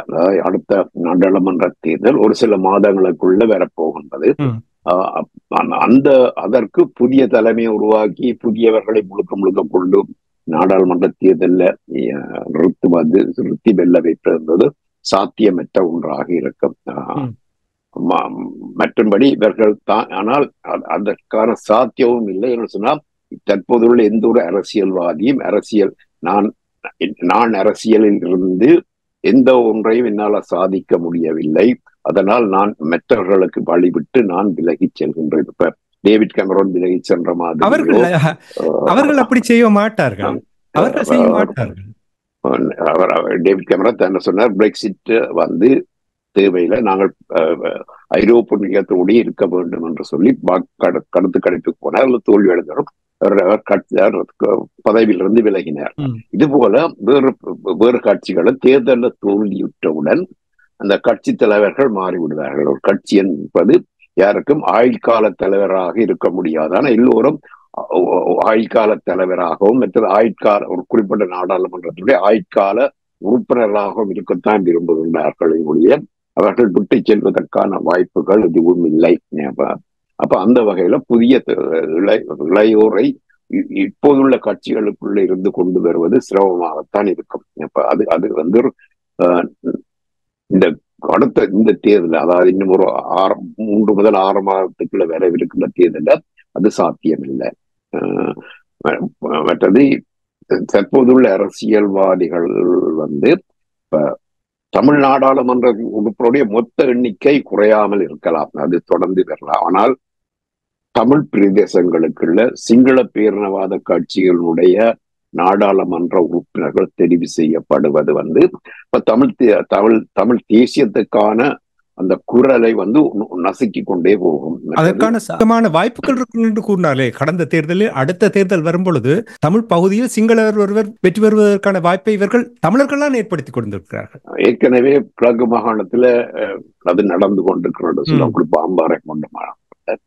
அடுத்த நாடாளுமன்ற தேர்தல் ஒரு சில மாதங்களுக்குள்ள வரப்போகின்றது. அதற்கு புதிய தலைமையை உருவாக்கி புதியவர்களை முழுக்க கொண்டு நாடாளுமன்ற தேர்தலில் நிறுத்தி வெல்ல வைப்பது சாத்தியமற்ற ஒன்றாக இருக்கும். மற்றபடி இவர்கள் தான், ஆனால் அதற்கான சாத்தியமும் இல்லை என்று சொன்னால் தற்போதுள்ள எந்த ஒரு அரசியல்வாதியும் நான் அரசியலில் இருந்து எந்த ஒன்றையும் என்னால் சாதிக்க முடியவில்லை, அதனால் நான் மற்றவர்களுக்கு வழிவிட்டு நான் விலகி செல்கின்றேன். இப்ப டேவிட் கேமரோன் விலகி சென்ற மாதிரி அவர்கள் அப்படி செய்ய மாட்டார்கள். அவர்கள் செய்ய மாட்டார்கள். டேவிட் கேமரன் என்ன சொன்னார், பிரெக்சிட் வந்து தேவையில்லை, நாங்கள் ஐரோப்பியத்தோடு இருக்க வேண்டும் என்று சொல்லி கருத்து கணிப்புக்கு போனார். அதில் தோல்வி அடைந்தார். பதவியிலிருந்து விலகினார். இது போல வேறு கட்சிகளும் தேர்தலில் தோல்வியுற்றவுடன் அந்த கட்சி தலைவர்கள் மாறிவிடுவார்கள். ஒரு கட்சி என்பது யாருக்கும் ஆயுள்கால தலைவராக இருக்க முடியாது. ஆனால் எல்லோரும் ஆயுள்கால தலைவராகவும் மற்றது ஆயுட்கால ஒரு குறிப்பிட்ட நாடாளுமன்றத்துடைய ஆயுட்கால உறுப்பினர்களாகவும் இருக்கத்தான் விரும்புகின்றார்கள். அவர்கள் விட்டு செல்வதற்கான வாய்ப்புகள் எதுவும் இல்லை. அப்ப அந்த வகையில புதிய இளையோரை இப்போதுள்ள கட்சிகளுக்குள்ள இருந்து கொண்டு வருவது சிரமமாகத்தான் இருக்கும். அப்ப அது வந்து இந்த தேர்தல், அதாவது இன்னும் ஒரு 3 முதல் 6 மாதத்துக்குள்ள வரவிருக்கின்ற தேர்தலில் அது சாத்தியமில்லை. மற்றது தற்போதுள்ள அரசியல்வாதிகள் வந்து தமிழ் நாடாளுமன்ற உறுப்பினருடைய மொத்த எண்ணிக்கை குறையாமல் இருக்கலாம், அது தொடர்ந்து பெறலாம். ஆனால் தமிழ் பிரதேசங்களுக்குள்ள சிங்கள பேரினவாத கட்சிகளுடைய நாடாளுமன்ற உறுப்பினர்கள் தெரிவு செய்யப்படுவது வந்து இப்ப தமிழ் தேசியத்துக்கான அந்த குரலை வந்து நசுக்கி கொண்டே போகும். அதற்கான சமமான வாய்ப்புகள் இருக்கு என்று கூறினாலே, கடந்த தேர்தலில் அடுத்த தேர்தல் வரும் பொழுது தமிழ் பகுதியில் சிங்களவர் ஒருவர் வெற்றி பெறுவதற்கான வாய்ப்பை இவர்கள் தமிழர்கள்லாம் ஏற்படுத்தி கொண்டிருக்கிறார்கள். ஏற்கனவே கிழக்கு மாகாணத்துல அது நடந்து கொண்டிருக்கிறது. சொல்லக்கூடிய பாம்பாறை கொண்ட மாகாணத்துல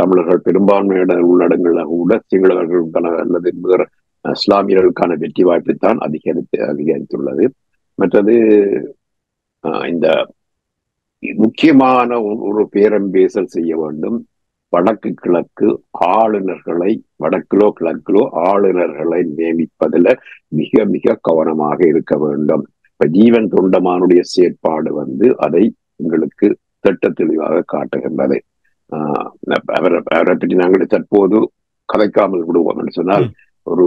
தமிழர்கள் பெரும்பான்மையான உள்ளடங்கள்ல கூட சிங்களவர்களுக்கான அல்லது வேறு இஸ்லாமியர்களுக்கான வெற்றி வாய்ப்பு தான் அதிகரித்துள்ளது. மற்றது இந்த முக்கியமான ஒரு பேரம் பேசல் செய்ய வேண்டும். வடக்கு கிழக்கு ஆளுநர்களை, வடக்கிலோ கிழக்கிலோ ஆளுநர்களை நியமிப்பதில் மிக மிக கவனமாக இருக்க வேண்டும். இப்ப ஜீவன் தொண்டமானுடைய செயற்பாடு வந்து அதை எங்களுக்கு திட்ட தெளிவாக காட்டுகின்றது. அவரை பற்றி நாங்கள் தற்போது கதைக்காமல் விடுவோம் என்று சொன்னால், ஒரு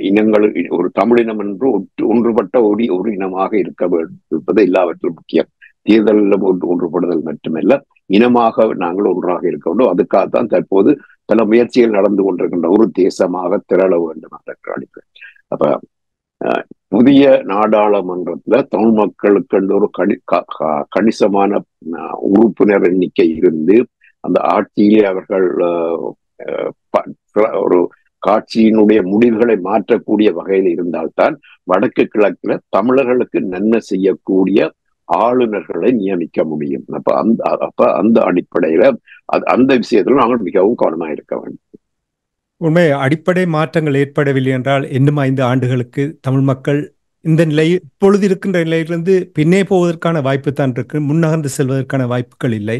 இனங்கள், ஒரு தமிழினம் என்று ஒன்றுபட்ட ஒரு இனமாக இருக்க வேண்டும் என்பது எல்லாவற்றும் முக்கியம். தேர்தலில் ஒன்றுபடுதல் மட்டுமல்ல, இனமாக நாங்கள் ஒன்றாக இருக்க வேண்டும். அதுக்காகத்தான் தற்போது பல முயற்சிகள் நடந்து கொண்டிருக்கின்ற ஒரு தேசமாக திரள வேண்டும் என்ற அப்ப புதிய நாடாளுமன்றத்துல தமிழ் மக்களுக்கு ஒரு கணிசமான உறுப்பினர் எண்ணிக்கை இருந்து அந்த ஆட்சியிலே அவர்கள் ஒரு காட்சியினுடைய முடிவுகளை மாற்றக்கூடிய வகையில் இருந்தால்தான் வடக்கு கிழக்குல தமிழர்களுக்கு நன்மை செய்யக்கூடிய ஆளுநர்களை நியமிக்க முடியும். அப்ப அந்த அடிப்படையில அந்த விஷயத்துல நாங்கள் மிகவும் கவனமாக இருக்க வேண்டும். உண்மை, அடிப்படை மாற்றங்கள் ஏற்படவில்லை என்றால் இன்னும் 5 ஆண்டுகளுக்கு தமிழ் மக்கள் இந்த நிலை, இப்பொழுது இருக்கின்ற நிலையிலிருந்து பின்னே போவதற்கான வாய்ப்பு தான் இருக்கு, முன்னகர்ந்து செல்வதற்கான வாய்ப்புகள் இல்லை.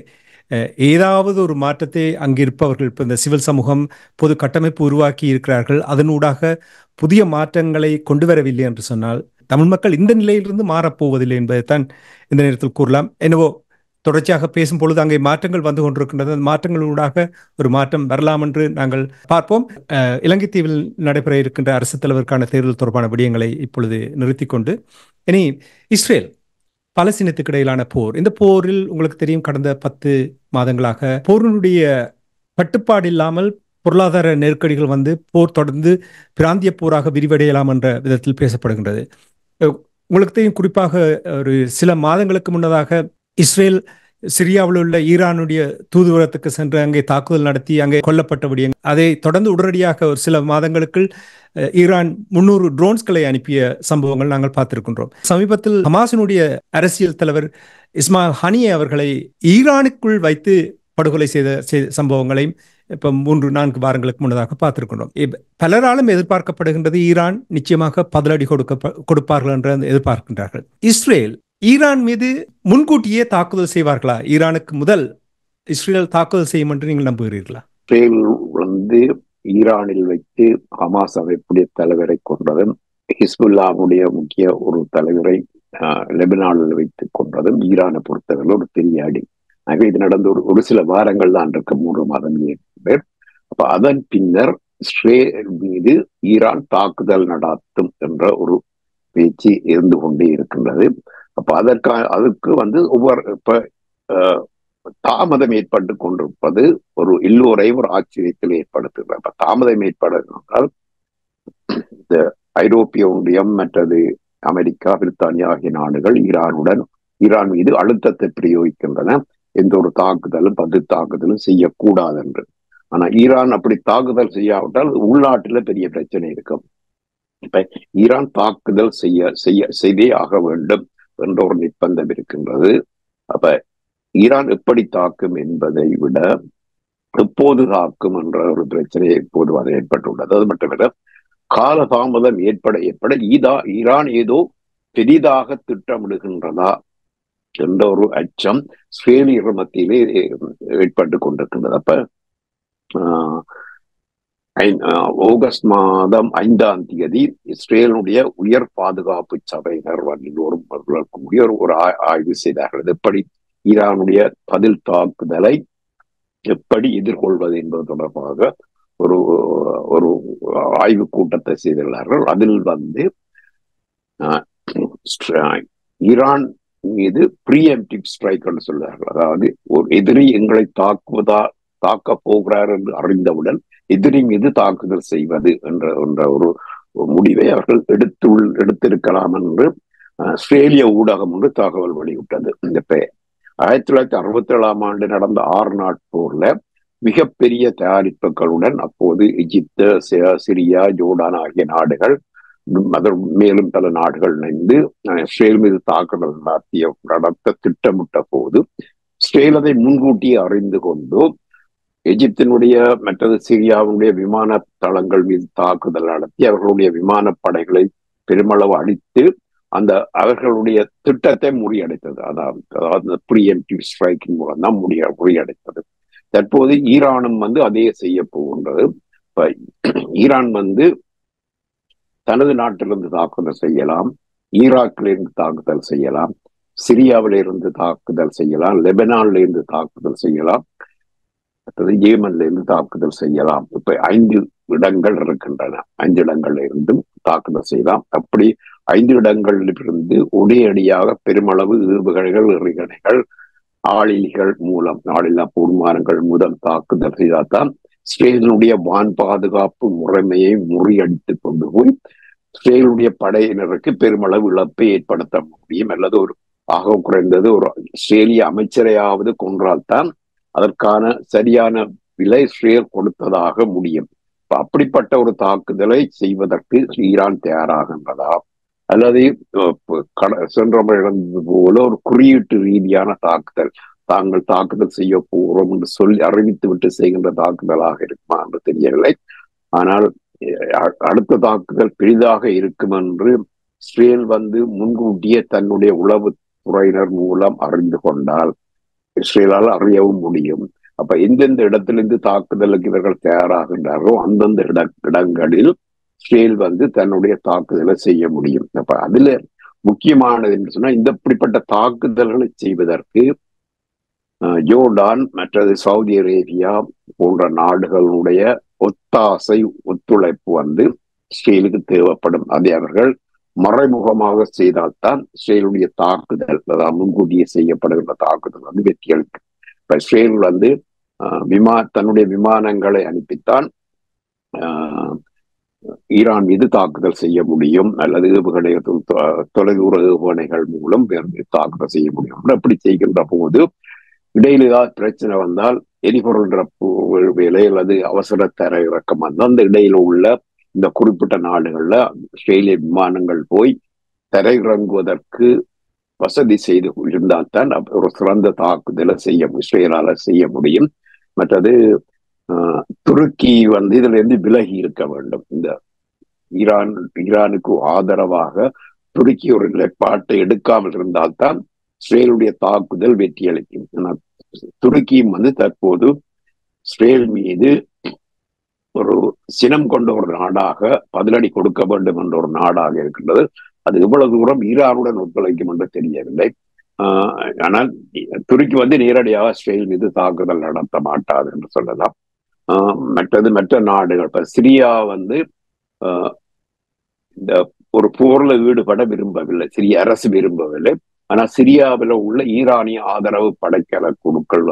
ஏதாவது ஒரு மாற்றத்தை அங்கிருப்பவர்கள், இப்போ இந்த சிவில் சமூகம் பொது கட்டமைப்பு உருவாக்கி இருக்கிறார்கள், அதனூடாக புதிய மாற்றங்களை கொண்டு வரவில்லை என்று சொன்னால் தமிழ் மக்கள் இந்த நிலையிலிருந்து மாறப்போவதில்லை என்பதைத்தான் இந்த நேரத்தில் கூறலாம். என்னவோ தொடர்ச்சியாக பேசும் பொழுது அங்கே மாற்றங்கள் வந்து கொண்டிருக்கின்றது. அந்த மாற்றங்களூடாக ஒரு மாற்றம் வரலாம் என்று நாங்கள் பார்ப்போம். இலங்கை தீவில் நடைபெற இருக்கின்ற அரசு தலைவருக்கான தேர்தல் தொடர்பான விடயங்களை இப்பொழுது நிறுத்தி கொண்டு, இனி இஸ்ரேல் பாலஸ்தீனத்துக்கு இடையிலான போர். இந்த போரில் உங்களுக்கு தெரியும், கடந்த 10 மாதங்களாக போரினுடைய கட்டுப்பாடு இல்லாமல் பொருளாதார நெருக்கடிகள் வந்து போர் தொடர்ந்து பிராந்திய போராக விரிவடையலாம் என்ற விதத்தில் பேசப்படுகின்றது. உங்களுக்கு தெரியும், குறிப்பாக ஒரு சில மாதங்களுக்கு முன்னதாக இஸ்ரேல் சிரியாவில் உள்ள ஈரானுடைய தூதுவரத்துக்கு சென்று அங்கே தாக்குதல் நடத்தி அங்கே கொல்லப்பட்ட விடயங்கள், அதை தொடர்ந்து உடனடியாக ஒரு சில மாதங்களுக்குள் ஈரான் 300 ட்ரோன்ஸ்களை அனுப்பிய சம்பவங்கள் நாங்கள் பார்த்திருக்கின்றோம். சமீபத்தில் ஹமாஸினுடைய அரசியல் தலைவர் இஸ்மாயில் ஹனியே அவர்களை ஈரானுக்குள் வைத்து படுகொலை செய்த சம்பவங்களையும் இப்போ 3-4 வாரங்களுக்கு முன்னதாக பார்த்திருக்கின்றோம். பலராலும் எதிர்பார்க்கப்படுகின்றது ஈரான் நிச்சயமாக பதிலடி கொடுப்பார்கள் என்று எதிர்பார்க்கின்றார்கள். இஸ்ரேல் ஈரான் மீது முன்கூட்டியே தாக்குதல் செய்வார்களா? ஈரானுக்கு முதல் இஸ்ரேல் தாக்குதல் செய்யும் என்று நீங்கள் நம்புகிறீர்களா? இஸ்ரேல் வந்து ஈரானில் வைத்து ஹமாஸ் அமைப்புடைய தலைவரை கொண்டதும், ஹிஸ்புல்லாவுடைய முக்கிய ஒரு தலைவரை லெபனானில் வைத்துக் கொண்டதும் ஈரானை பொறுத்தவரை ஒரு பெரிய அடி. இது நடந்த ஒரு சில வாரங்கள் தான் இருக்க, 3 மாதம். அப்ப அதன் பின்னர் இஸ்ரேல் மீது ஈரான் தாக்குதல் நடாத்தும் என்ற ஒரு பேச்சு இருந்து கொண்டே இருக்கின்றது. அப்ப அதுக்கு வந்து தாமதம் ஏற்பட்டு கொண்டிருப்பது ஒரு எல்லோரையும் ஒரு ஆச்சரியத்தில் ஏற்படுத்துகிறது. அப்ப தாமதம் ஏற்படுவதால் இந்த ஐரோப்பிய ஒன்றியம் மற்றது அமெரிக்கா, பிரித்தானியா ஆகிய நாடுகள் ஈரான் மீது அழுத்தத்தை பிரயோகிக்கின்றன. எந்த ஒரு தாக்குதலும் தாக்குதலும் செய்யக்கூடாது என்று. ஆனா ஈரான் அப்படி தாக்குதல் செய்யாவிட்டால் உள்நாட்டில பெரிய பிரச்சனை இருக்கும். இப்ப ஈரான் தாக்குதல் செய்தே ஆக வேண்டும் என்ற ஒரு நிர்பந்தம் இருக்கின்றது. அப்ப ஈரான் எப்படி தாக்கும் என்பதை விட எப்போது தாக்கும் என்ற ஒரு பிரச்சனை எப்போது அது ஏற்பட்டுள்ளது. அது மட்டுமல்ல, காலதாமதம் ஏற்பட ஈரான் ஏதோ பெரிதாக திட்டமிடுகின்றதா என்ற ஒரு அச்சம் இஸ்ரேலியர் மத்தியிலே ஏற்பட்டு கொண்டிருக்கின்றது. அப்ப ஆகஸ்ட் மாதம் 5ஆம் தேதி இஸ்ரேலுடைய உயர் பாதுகாப்பு சபையினர் ஒரு ஆய்வு செய்தார்கள். எப்படி ஈரானுடைய பதில் தாக்குதலை எப்படி எதிர்கொள்வது என்பது தொடர்பாக ஒரு ஒரு ஆய்வு கூட்டத்தை செய்துள்ளார்கள். அதில் ஈரான் மீது ப்ரீஎம்ப்டிவ் ஸ்ட்ரைக் என்று சொல்றார்கள். அதாவது ஒரு எதிரி எங்களை தாக்க போகிறார் என்று அறிந்தவுடன் எதிரி மீது தாக்குதல் செய்வது என்ற ஒரு முடிவை அவர்கள் எடுத்திருக்கலாம் என்று ஆஸ்திரேலிய ஊடகம் ஒன்று தகவல் வெளியிட்டது. இந்த 1967 நடந்த 6 நாட் போர்ல மிகப்பெரிய தயாரிப்புகளுடன் அப்போது எகிப்து, சிரியா, ஜோர்டான் ஆகிய நாடுகள் மேலும் பல நாடுகள் இணைந்து இஸ்ரேல் மீது தாக்குதல் நடத்த திட்டமிட்ட போது இஸ்ரேல் அதை முன்கூட்டியே அறிந்து கொண்டு எகிப்தினுடைய மற்றது சிரியாவுடைய விமான தளங்கள் மீது தாக்குதல் நடத்தி அவர்களுடைய விமானப்படைகளை பெருமளவு அழித்து அவர்களுடைய திட்டத்தை முறியடைத்தது. அதாவது ப்ரீஎம்ப்டிவ் ஸ்ட்ரைக்கின் மூலம் தான் முறியடைத்தது. தற்போது ஈரானும் அதே செய்ய போகின்றது. ஈரான் தனது நாட்டிலிருந்து தாக்குதல் செய்யலாம், ஈராக்கிலிருந்து தாக்குதல் செய்யலாம், சிரியாவிலிருந்து தாக்குதல் செய்யலாம், லெபனான்ல இருந்து தாக்குதல் செய்யலாம், ஏமன்ல இருந்து தாக்குதல் செய்யலாம். இப்ப 5 இடங்கள் இருக்கின்றன. 5 இடங்கள்ல இருந்தும் தாக்குதல் செய்யலாம். அப்படி 5 இடங்களிலிருந்து ஒரே அடியாக பெருமளவு ஏவுகணைகள், எறிகணைகள், ஆளிலிகள் மூலம் ஆளில்லா விமானங்கள் மூலம் தாக்குதல் செய்தால்தான் இஸ்ரேலுடைய வான் பாதுகாப்பு முறைமையை முறியடித்து கொண்டு போய் இஸ்ரேலுடைய படையினருக்கு பெருமளவு இழப்பை ஏற்படுத்த முடியும். அல்லது ஒரு ஆக குறைந்தது ஒரு இஸ்ரேலிய அமைச்சரையாவது கொன்றால்தான் அதற்கான சரியான விலை இஸ்ரேல் கொடுத்ததாக முடியும். அப்படிப்பட்ட ஒரு தாக்குதலை செய்வதற்கு ஈரான் தயாராகின்றதா அல்லது சென்ற போல ஒரு குறியீட்டு ரீதியான தாக்குதல், தாங்கள் தாக்குதல் செய்ய போகிறோம் என்று சொல்லி அறிவித்து விட்டு செய்கின்ற தாக்குதலாக இருக்குமா என்று தெரியவில்லை. ஆனால் அடுத்த தாக்குதல் பெரிதாக இருக்கும் என்று இஸ்ரேல் முன்கூட்டியே தன்னுடைய உளவு துறையினர் மூலம் அறிந்து கொண்டால் இஸ்ரேலால் அறியவும் முடியும். அப்ப எந்தெந்த இடத்திலிருந்து தாக்குதலுக்கு இவர்கள் தயாராகின்றாரோ அந்தந்த இடங்களில் இஸ்ரேல் தன்னுடைய தாக்குதலை செய்ய முடியும். அப்ப அதுல முக்கியமானது என்று சொன்னா, இப்படிப்பட்ட தாக்குதல்களை செய்வதற்கு ஜோர்டான் மற்றது சவுதி அரேபியா போன்ற நாடுகளுடைய ஒத்துழைப்பு இஸ்ரேலுக்கு தேவைப்படும். அதை அவர்கள் மறைமுகமாக செய்தால்தான் இஸ்ரேலுடைய தாக்குதல், அதாவது முன்கூட்டியே செய்யப்படுகின்ற தாக்குதல் வெற்றி அளிக்கும். இப்ப இஸ்ரேல் தன்னுடைய விமானங்களை அனுப்பித்தான் ஈரான் மீது தாக்குதல் செய்ய முடியும், அல்லது தொலைதூர ஏவுகணைகள் மூலம் தாக்குதல் செய்ய முடியும். அப்படி செய்கின்ற போது இடையில ஏதாவது பிரச்சனை வந்தால், எரிபொருள் வேலை அல்லது அவசர தரையிறக்கம் அந்த இடையில உள்ள இந்த குறிப்பிட்ட நாடுகள்ல இஸ்ரேலிய விமானங்கள் போய் தரையிறங்குவதற்கு வசதி செய்து இருந்தால்தான் ஒரு சிறந்த தாக்குதலை இஸ்ரேலால செய்ய முடியும். மற்றது துருக்கி இதுல இருந்து விலகி இருக்க வேண்டும். இந்த ஈரானுக்கு ஆதரவாக துருக்கி ஒரு நிலைப்பாட்டை எடுக்காமல் இருந்தால்தான் இஸ்ரேலுடைய தாக்குதல் வெற்றி அளிக்கும். துருக்கியும் தற்போது இஸ்ரேல் மீது ஒரு சினம் கொண்ட ஒரு நாடாக பதிலடி கொடுக்க வேண்டும் என்ற ஒரு நாடாக இருக்கின்றது. அது எவ்வளவு தூரம் ஈரானுடன் ஒத்துழைக்கும் என்று தெரியவில்லை. ஆனால் துருக்கி நேரடியாக இஸ்ரேல் மீது தாக்குதல் நடத்த மாட்டாது என்று சொல்லலாம். மற்ற நாடுகள், இப்ப சிரியா இந்த ஒரு போர்ல ஈடுபட விரும்பவில்லை, சிரிய அரசு விரும்பவில்லை. ஆனால் சிரியாவில் உள்ள ஈரானிய ஆதரவு படைக்கல குழுக்கள்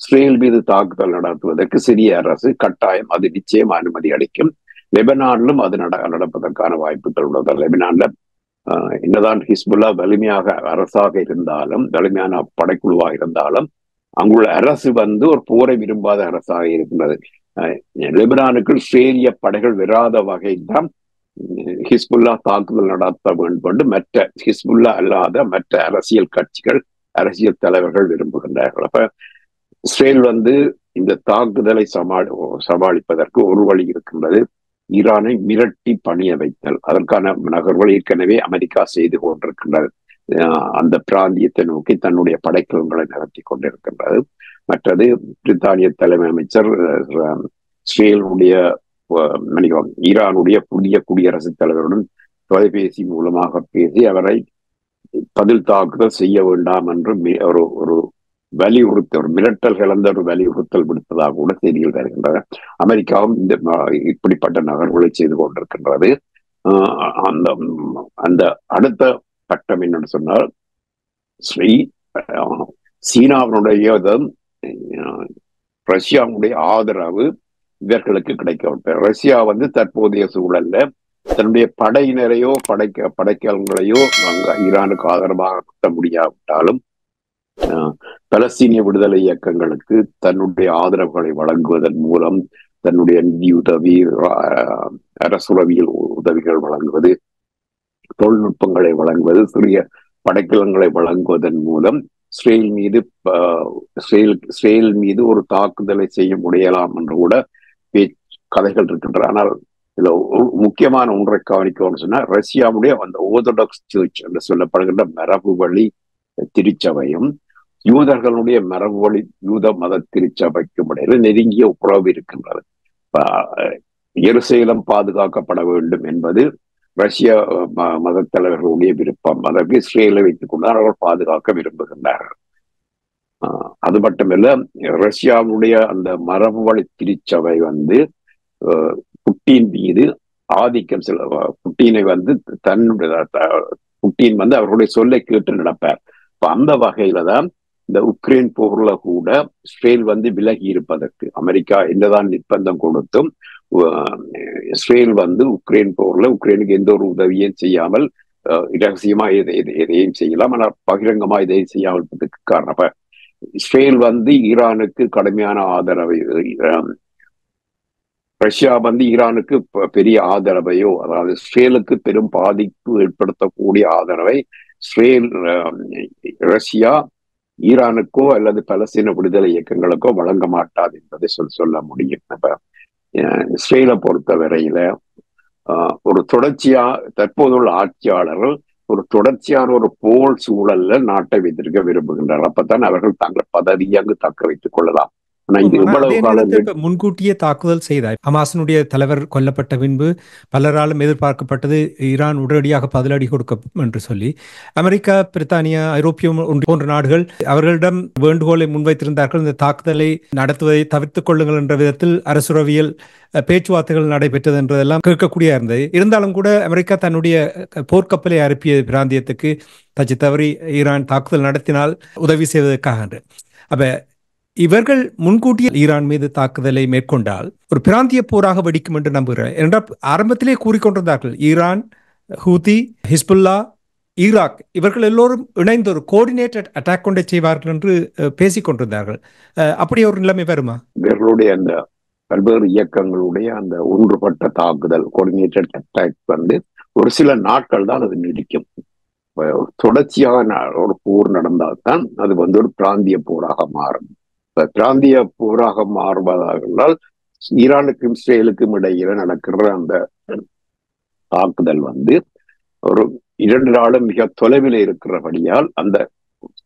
இஸ்ரேல் மீது தாக்குதல் நடத்துவதற்கு சிரிய அரசு கட்டாயம் அது நிச்சயம் அனுமதி அளிக்கும். லெபனானிலும் அது நடப்பதற்கான வாய்ப்புகள் உள்ளது. லெபனான்ல என்னதான் ஹிஸ்புல்லா வலிமையாக அரசாக இருந்தாலும், வலிமையான படைக்குழுவாக இருந்தாலும், அங்குள்ள அரசு ஒரு போரை விரும்பாத அரசாக இருக்கின்றது. லெபனானுக்கு இஸ்ரேலிய படைகள் வராத வகைதான் ஹிஸ்புல்லா தாக்குதல் நடத்த வேண்டும் மற்ற ஹிஸ்புல்லா அல்லாத மற்ற அரசியல் கட்சிகள், அரசியல் தலைவர்கள் விரும்புகின்றார்கள். அப்ப இஸ்ரேல் இந்த தாக்குதலை சமாளிப்பதற்கு ஒரு வழி இருக்கின்றது, ஈரானை மிரட்டி பணிய வைத்தல். அதற்கான நகர்வுகள் ஏற்கனவே அமெரிக்கா செய்து கொண்டிருக்கின்றது. அந்த பிராந்தியத்தை நோக்கி தன்னுடைய படைக்கலங்களை நகர்த்தி கொண்டிருக்கின்றது. மற்றது பிரித்தானிய தலைமை அமைச்சர் இஸ்ரேலுடைய ஈரானுடைய புதிய குடியரசுத் தலைவருடன் தொலைபேசி மூலமாக பேசி அவரை பதில் தாக்குதல் செய்ய வேண்டாம் என்று ஒரு வலியுறுத்த, ஒரு மிரட்டல் கலந்த ஒரு வலியுறுத்தல் விடுத்ததாக கூட செய்திகள் வருகின்றன. அமெரிக்காவும் இப்படிப்பட்ட நகர்வுகளை செய்து கொண்டிருக்கின்றது. அந்த அடுத்த கட்டம் என்னன்னு சொன்னால், சீனாவினுடைய ரஷ்யாவுடைய ஆதரவு இவர்களுக்கு கிடைக்க. ரஷ்யா தற்போதைய சூழல்ல தன்னுடைய படையினரையோ படைக்கலங்களையோ ஈரானுக்கு ஆதரவாக நடத்த முடியாவிட்டாலும் பலஸ்தீனிய விடுதலை இயக்கங்களுக்கு தன்னுடைய ஆதரவுகளை வழங்குவதன் மூலம், தன்னுடைய நிதியுதவி, அரசுறவியல் உதவிகள் வழங்குவது, தொழில்நுட்பங்களை வழங்குவது, சிறிய படைக்கலங்களை வழங்குவதன் மூலம் இஸ்ரேல் மீது ஒரு தாக்குதலை செய்ய முடியலாம் என்று கூட கதைகள் இருக்கின்றன. ஆனால் இதுல முக்கியமான ஒன்றை கவனிக்கணும்னு சொன்னா, ரஷ்யாவுடைய அந்த ஆர்த்தடாக்ஸ் சர்ச் என்று சொல்லப்படுகின்ற மரபு வழி திருச்சபையும் யூதர்களுடைய மரபு வழி யூத மத திருச்சபைக்கும் இடையில நெருங்கிய உறவு இருக்கின்றது. எருசலேம் பாதுகாக்கப்பட வேண்டும் என்பது ரஷ்ய மத தலைவர்களுடைய விருப்பம். அதற்கு இஸ்ரேலை வைத்துக் கொண்டு அவர்கள் பாதுகாக்க விரும்புகின்றார்கள். அது மட்டுமல்ல, ரஷ்யாவுடைய அந்த மரபு வழி திருச்சபை புட்டின் மீது ஆதிக்கம் புட்டினை புட்டின் அவர்களுடைய சொல்லை கேட்டு நடப்பார். அந்த வகையில தான் இந்த உக்ரைன் போர்ல கூட இஸ்ரேல் விலகி இருப்பதற்கு அமெரிக்கா என்னதான் நிர்பந்தம் கொடுத்தும் இஸ்ரேல் உக்ரைன் போர்ல உக்ரைனுக்கு எந்த ஒரு உதவியும் செய்யாமல் இரகசியமா எதையும் செய்யலாம், ஆனால் பகிரங்கமா எதையும் செய்யாமல் இருப்பதற்கு காரணம். அப்ப இஸ்ரேல் ஈரானுக்கு கடுமையான ஆதரவை, ரஷ்யா ஈரானுக்கு பெரிய ஆதரவையோ, அதாவது இஸ்ரேலுக்கு பெரும் பாதிப்பு ஏற்படுத்தக்கூடிய ஆதரவை ரஷ்யா ஈரானுக்கோ அல்லது பலஸ்தீன விடுதலை இயக்கங்களுக்கோ வழங்க மாட்டாது என்பதை சொல்ல முடியும். அப்ப இஸ்ரேலை பொறுத்த வரையில ஒரு தற்போதுள்ள ஆட்சியாளர்கள் ஒரு தொடர்ச்சியான ஒரு போல் சூழல்ல நாட்டை வைத்திருக்க விரும்புகின்றனர். அப்பதான் அவர்கள் தங்கள் பதவியை தக்க வைத்துக் கொள்ளலாம். முன்கூட்டியே தாக்குதல் செய்தார். ஹமாஸினுடைய தலைவர் கொல்லப்பட்ட பின்பு பலராலும் எதிர்பார்க்கப்பட்டது ஈரான் உடனடியாக பதிலடி கொடுக்கும் என்று சொல்லி அமெரிக்கா, பிரித்தானியா, ஐரோப்பிய போன்ற நாடுகள் அவர்களிடம் வேண்டுகோளை முன்வைத்திருந்தார்கள். இந்த தாக்குதலை நடத்துவதை தவிர்த்துக் கொள்ளுங்கள் என்ற விதத்தில் அரசுறவியல் பேச்சுவார்த்தைகள் நடைபெற்றது என்றதெல்லாம் கேட்கக்கூடிய இருந்தது. இருந்தாலும் கூட அமெரிக்கா தன்னுடைய போர்க்கப்பலை அனுப்பிய பிராந்தியத்துக்கு தச்சு தவறி ஈரான் தாக்குதல் நடத்தினால் உதவி செய்வதற்காக. அப்ப இவர்கள் முன்கூட்டியே ஈரான் மீது தாக்குதலை மேற்கொண்டால் ஒரு பிராந்திய போராக வெடிக்கும் என்று நம்புகிறார். என்றால் ஆரம்பத்திலே கூறிக்கொண்டிருந்தார்கள் ஈரான், ஹூதி, ஹிஸ்புல்லா, ஈராக் இவர்கள் எல்லோரும் இணைந்து ஒரு கோஆர்டினேட்டட் அட்டாக் கொண்டே செய்வார்கள் என்று பேசிக் கொண்டிருந்தார்கள். அப்படி ஒரு நிலைமை வருமா? இவர்களுடைய அந்த பல்வேறு இயக்கங்களுடைய அந்த ஒன்றுபட்ட தாக்குதல், கோஆர்டினேட்டட் அட்டாக் ஒரு சில நாட்கள் தான் அது நீடிக்கும். தொடர்ச்சியாக ஒரு போர் நடந்தால்தான் அது ஒரு பிராந்திய போராக மாறும். பிராந்திய போராக மாறுவதால் ஈரானுக்கும் இஸ்ரேலுக்கும் இடையில நடக்கிற அந்த தாக்குதல் ஒரு 2 நாளும் மிக தொலைவில் இருக்கிறபடியால் அந்த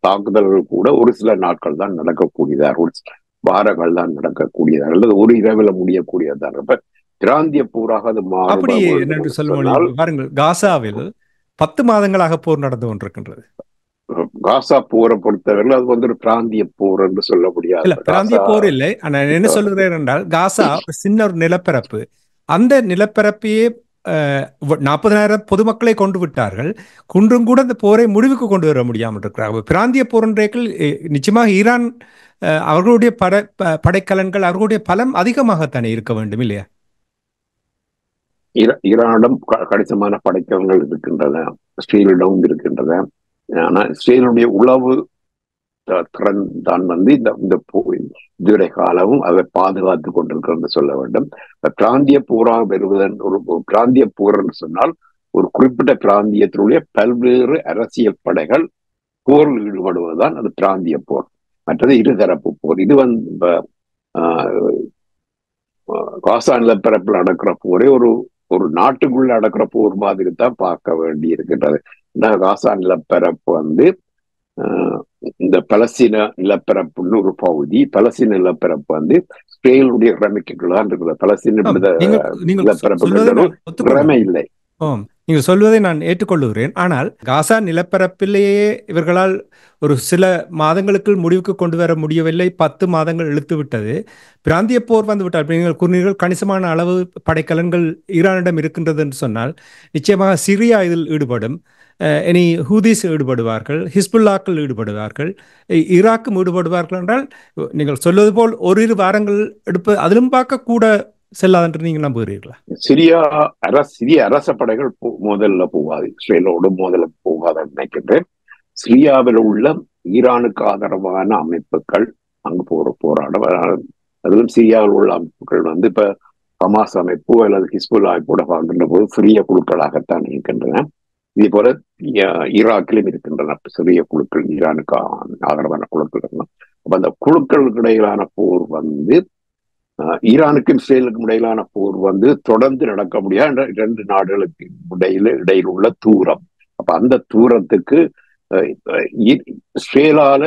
தாக்குதல்கள் கூட ஒரு சில நாட்கள் தான் நடக்கக்கூடியதாக, ஒரு சில வாரங்கள் தான் நடக்கக்கூடியதாக, அல்லது ஒரு இரவுல முடியக்கூடியதாக. இப்ப பிராந்திய போராக அது மாறும். பாருங்கள், காசாவில் 10 மாதங்களாக போர் நடந்து கொண்டிருக்கின்றது. காசா போரை பொறுத்தவரை அது ஒரு பிராந்திய போர் என்று சொல்ல முடியாது. பிராந்திய போர் இல்லை. ஆனா என்ன சொல்கிறேன் என்றால், காசா ஒரு சின்ன ஒரு நிலப்பரப்பு. அந்த நிலப்பரப்பையே 40,000 பொதுமக்களை கொண்டு விட்டார்கள். குன்றும் கூட அந்த போரை முடிவுக்கு கொண்டு வர முடியாமல் இருக்கிறார்கள். பிராந்திய போர் என்றேக்கள் நிச்சயமாக ஈரான் அவர்களுடைய படைக்கலன்கள், அவர்களுடைய பலம் அதிகமாகத்தானே இருக்க வேண்டும் இல்லையா? ஈரானிடம் கணிசமான படைக்கலங்கள் இருக்கின்றன, இஸ்ரேலிடம் இருக்கின்றன. ஆனால் இஸ்ரேலுடைய உளவு திறன் தான் இந்த இதுவரை காலமும் அதை பாதுகாத்துக் கொண்டிருக்கிறது சொல்ல வேண்டும். பிராந்திய போராக பெறுவதன் ஒரு பிராந்திய போர் என்று சொன்னால் ஒரு குறிப்பிட்ட பிராந்தியத்தினுடைய பல்வேறு அரசியல் படைகள் போரில் ஈடுபடுவதுதான் அது பிராந்திய போர். மற்றது இருதரப்பு போர். இது காசா நிலப்பரப்பில் நடக்கிற போரே ஒரு நாட்டுக்குள்ள நடக்கிற போர் மாதிரி தான் பார்க்க வேண்டி இருக்கின்றது. காசா நிலப்பரப்பு இந்த பலஸ்தீன நிலப்பரப்புன்னு ஒரு பகுதி. பலஸ்தீன நிலப்பரப்பு இஸ்ரேலுடைய இறமைக்குள்ளான் இருக்கிற பலஸ்தீன நிலப்பரப்பு இறமை இல்லை. நீங்கள் சொல்வதை நான் ஏற்றுக்கொள்ளுகிறேன். ஆனால் காசா நிலப்பரப்பிலேயே இவர்களால் ஒரு சில மாதங்களுக்குள் முடிவுக்கு கொண்டு வர முடியவில்லை. 10 மாதங்கள் இழுத்து விட்டது. பிராந்திய போர் வந்துவிட்டால் நீங்கள் கூறினீர்கள் கணிசமான அளவு படைக்கலன்கள் ஈரானிடம் இருக்கின்றது என்று சொன்னால் நிச்சயமாக சிரியா இதில் ஈடுபடும். இனி ஹூதிஸ் ஈடுபடுவார்கள், ஹிஸ்புல்லாக்கள் ஈடுபடுவார்கள், ஈராக்கும் ஈடுபடுவார்கள். என்றால் நீங்கள் சொல்வது போல் ஓரிரு வாரங்கள் எடுப்பு அதிலும் பார்க்க கூட செல்லாது என்று நீங்கள் நம்புகிறீர்களா? சிரிய அரச படைகள் முதல்ல போகாது, இஸ்ரேலோடு முதல்ல போகாதுன்னு நினைக்கின்றேன். சிரியாவில் உள்ள ஈரானுக்கு ஆதரவான அமைப்புகள் அங்கு போராட, அதிலும் சிரியாவில் உள்ள அமைப்புகள் இப்ப ஹமாஸ் அமைப்பு அல்லது ஹிஸ்புல்லா கூட பார்க்கின்ற போது சிறிய குழுக்களாகத்தான் இருக்கின்றன. இதே போல ஈராக்கிலும் இருக்கின்றன சிறிய குழுக்கள், ஈரானுக்கு ஆதரவான குழுக்கள். அப்ப அந்த குழுக்களுக்கு இடையிலான போர் ஈரானுக்கும் இஸ்ரேலுக்கும் இடையிலான போர் தொடர்ந்து நடக்க முடியாது. 2 நாடுகளுக்கு இடையில் உள்ள தூரம். அப்ப அந்த தூரத்துக்கு இஸ்ரேலால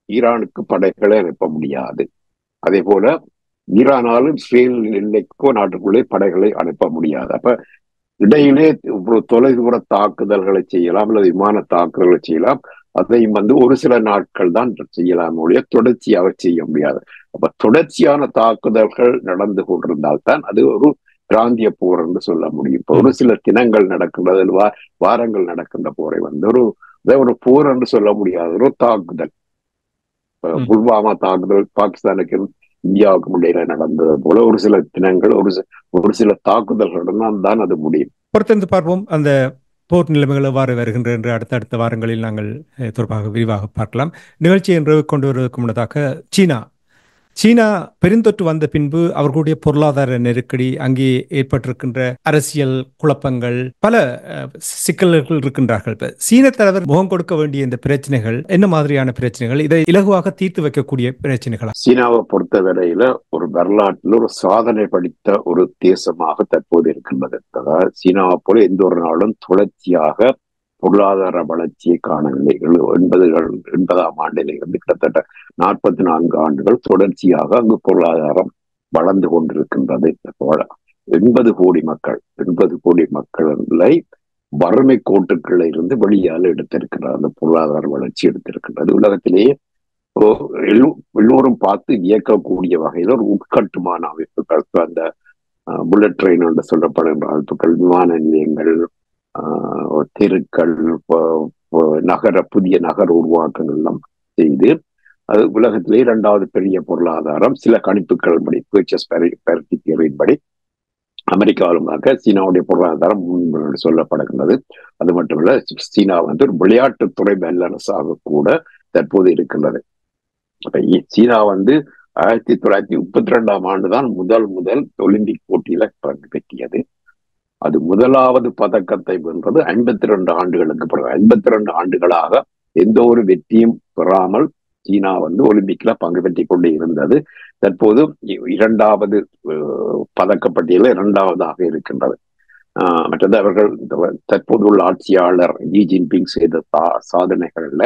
ஈரானுக்கு படைகளை அனுப்ப முடியாது. அதே போல ஈரானாலும் இஸ்ரேல் எல்லைக்கோ நாட்டுக்குள்ளே படைகளை அனுப்ப முடியாது. அப்ப இடையிலே தொலைதூர தாக்குதல்களை செய்யலாம் அல்லது விமான தாக்குதல்களை செய்யலாம். அதையும் ஒரு சில நாட்கள் தான் செய்யலாம், தொடர்ச்சியாக செய்ய முடியாது. அப்ப தொடர்ச்சியான தாக்குதல்கள் நடந்து கொண்டிருந்தால்தான் அது ஒரு பிராந்திய போர் என்று சொல்ல முடியும். இப்ப ஒரு சில தினங்கள் நடக்கின்றது, வாரங்கள் நடக்கின்ற போரை ஒரு போர் என்று சொல்ல முடியாது, ஒரு தாக்குதல். புல்வாமா தாக்குதல் பாகிஸ்தானுக்கும் இந்தியாவுக்கும் இடையில நடந்தது போல ஒரு சில தினங்கள் ஒரு சில தாக்குதல்களுடன் தான் அது முடியும். பொறுத்திருந்து பார்ப்போம் அந்த போர் நிலைமைகள் எவ்வாறு வருகின்ற என்று அடுத்த வாரங்களில் நாங்கள் தொடர்பாக விரிவாக பார்க்கலாம். நிகழ்ச்சியை நிறைவு கொண்டு வருவதற்கு முன்னதாக சீனா பெருந்தொற்று வந்த பின்பு அவர்களுடைய பொருளாதார நெருக்கடி, அங்கே ஏற்பட்டிருக்கின்ற அரசியல் குழப்பங்கள், பல சிக்கல்கள் இருக்கின்றார்கள். இப்ப சீன தலைவர் முகம் கொடுக்க வேண்டிய இந்த பிரச்சனைகள் என்ன மாதிரியான பிரச்சனைகள்? இதை இலகுவாக தீர்த்து வைக்கக்கூடிய பிரச்சனைகளா? சீனாவை பொறுத்த வரையில ஒரு வரலாற்றில் ஒரு சாதனை படித்த ஒரு தேசமாக தற்போது இருக்கின்றது. அதாவது சீனாவை போல எந்த ஒரு நாளும் தொடர்ச்சியாக பொருளாதார வளர்ச்சியை காணவில்லை. 80ஆம் ஆண்டிலிருந்து கிட்டத்தட்ட 44 ஆண்டுகள் தொடர்ச்சியாக அங்கு பொருளாதாரம் வளர்ந்து கொண்டிருக்கின்றது. 80 கோடி மக்களை வறுமை கோட்டுக்களில் இருந்து வெளியால் எடுத்திருக்கிறார். அந்த பொருளாதார வளர்ச்சி எடுத்திருக்கின்றது. உலகத்திலேயே எல்லோரும் பார்த்து வியக்கக்கூடிய வகையில் ஒரு உட்கட்டுமான அமைப்புகள், அந்த புல்லட் ட்ரெயின் என்று சொல்லப்படுகின்ற அமைப்புகள், விமான நிலையங்கள், தெருக்கள், புதிய நகர உருவாக்கங்கள் எல்லாம் செய்து அது உலகத்திலே 2வது பெரிய பொருளாதாரம். சில கணிப்புகள் படி, படி அமெரிக்காவிலுமாக சீனாவுடைய பொருளாதாரம் சொல்லப்படுகின்றது. அது மட்டுமல்ல, சீனா ஒரு விளையாட்டுத்துறை வல்லரசாக கூட தற்போது இருக்கின்றது. சீனா 1932ஆம் ஆண்டுதான் முதல் ஒலிம்பிக் போட்டியில பங்கு பெற்றியது. அது முதலாவது பதக்கத்தை வென்றது 52 ஆண்டுகளுக்கு பிறகு. 52 ஆண்டுகளாக எந்த ஒரு வெற்றியும் பெறாமல் சீனா ஒலிம்பிக்ல பங்கு பெற்றி கொண்டே இருந்தது. தற்போது 2வது பதக்கப்பட்டியல 2வதாக இருக்கின்றது. மற்றது அவர்கள் தற்போது உள்ள ஆட்சியாளர் ஜி ஜின்பிங் செய்த சாதனைகள்ல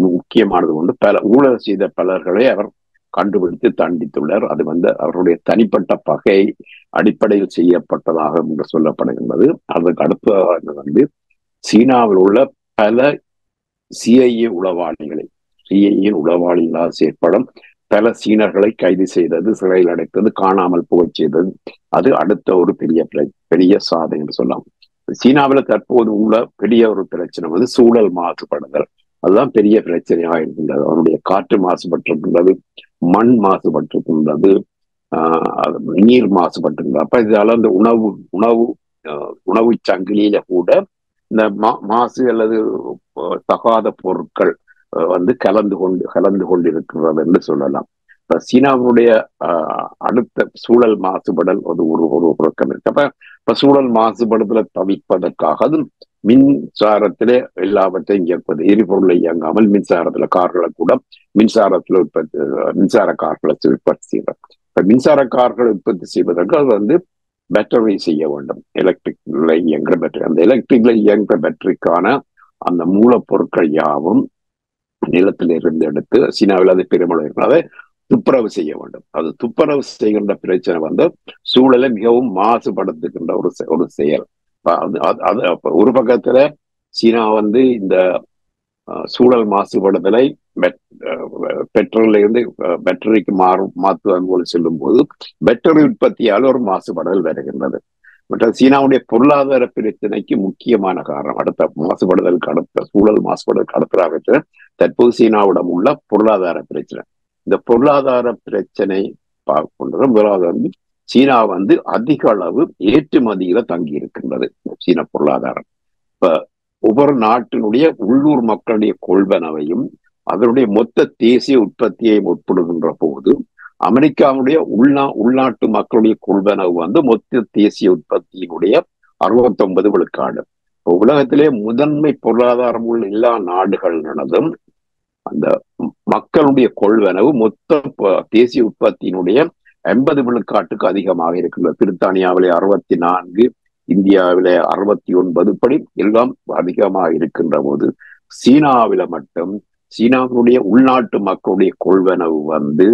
முக்கியமானது பல ஊழல் செய்த பலர்களை அவர் கண்டுபிடித்து தண்டித்துள்ளார். அது அவருடைய தனிப்பட்ட பகை அடிப்படையில் செய்யப்பட்டதாக என்று சொல்லப்படுகின்றது. அதுக்கு அடுத்த சீனாவில் உள்ள பல சிஐஏ உளவாளிகளாக செயற்படும் பல சீனர்களை கைது செய்தது, சிறையில் அடைத்தது, காணாமல் போக செய்தது. அது அடுத்த ஒரு பெரிய சாதனை என்று சொல்லலாம். சீனாவில் தற்போது உள்ள பெரிய ஒரு பிரச்சனை சூழல் மாசுபடுதல். அதுதான் பெரிய பிரச்சனையாக இருக்கின்றது. அவருடைய காற்று மாசுபட்டிருக்கின்றது, மண் மாசுபட்டிருக்கின்றது, நீர் மாசுபட்டிருக்கின்றது. அப்ப இதால அந்த உணவு உணவு சங்கிலியில கூட இந்த மாசு அல்லது தகாத பொருட்கள் வந்து கலந்து கொண்டிருக்கிறது என்று சொல்லலாம். இப்ப சீனாவுடைய அடுத்த சூழல் மாசுபடல் ஒரு புறக்கம் இருக்கு. இப்ப சூழல் மாசுபடுதலை தவிர்ப்பதற்காக அது மின்சாரத்திலே எல்லாவற்றையும் இயக்குவது, எரிபொருளை இயங்காமல் மின்சாரத்துல கார்களை கூட மின்சார கார்களை உற்பத்தி செய்வது. இப்ப மின்சார கார்களை உற்பத்தி செய்வதற்கு அது வந்து பேட்டரி செய்ய வேண்டும், எலக்ட்ரிக்ல இயங்குற பேட்டரி. அந்த எலக்ட்ரிக்ல இயங்குற பேட்டரிக்கான அந்த மூலப்பொருட்கள் யாவும் நிலத்திலிருந்து எடுத்து சீனாவில் அது பெருமளவு அதை துப்புரவு செய்ய வேண்டும். அது துப்புரவு செய்கின்ற பிரச்சனை வந்து சூழலை மிகவும் மாசுபடுத்துகின்ற ஒரு செயல். ஒரு பக்கத்துல சீனா வந்து இந்த சூழல் மாசுபடுதலை பெட்ரோல்ல இருந்து பேட்டரிக்கு மாற்றுவதன் மூலம் செல்லும் போது பேட்டரி உற்பத்தியால் ஒரு மாசுபடுதல் வருகின்றது. சீனாவுடைய பொருளாதார பிரச்சனைக்கு முக்கியமான காரணம் அடுத்த சூழல் மாசுபடுதலுக்கு அடுத்ததாக தற்போது சீனாவிடம் உள்ள பொருளாதார பிரச்சனை. இந்த பொருளாதார பிரச்சனை பார்க்கின்ற முதலாவது சீனா வந்து அதிக அளவு ஏற்றுமதியில தங்கி இருக்கின்றது. சீன பொருளாதாரம் இப்ப ஒவ்வொரு நாட்டினுடைய உள்ளூர் மக்களுடைய கொள்வனவையும் அதனுடைய மொத்த தேசிய உற்பத்தியை ஒப்பிடுகின்ற போது அமெரிக்காவுடைய உள்நாட்டு மக்களுடைய கொள்வனவு வந்து மொத்த தேசிய உற்பத்தியினுடைய 69 விழுக்காடு. உலகத்திலே முதன்மை பொருளாதாரம் உள்ள எல்லா நாடுகளினதும் அந்த மக்களுடைய கொள்வனவு மொத்த தேசிய உற்பத்தியினுடைய 80 விழுக்காட்டுக்கு அதிகமாக இருக்கின்றது. பிரித்தானியாவிலே 64, இந்தியாவிலே 69 படி எல்லாம் அதிகமாக இருக்கின்ற போது சீனாவில மட்டும் சீனாவுடைய உள்நாட்டு மக்களுடைய கொள்வனவு வந்து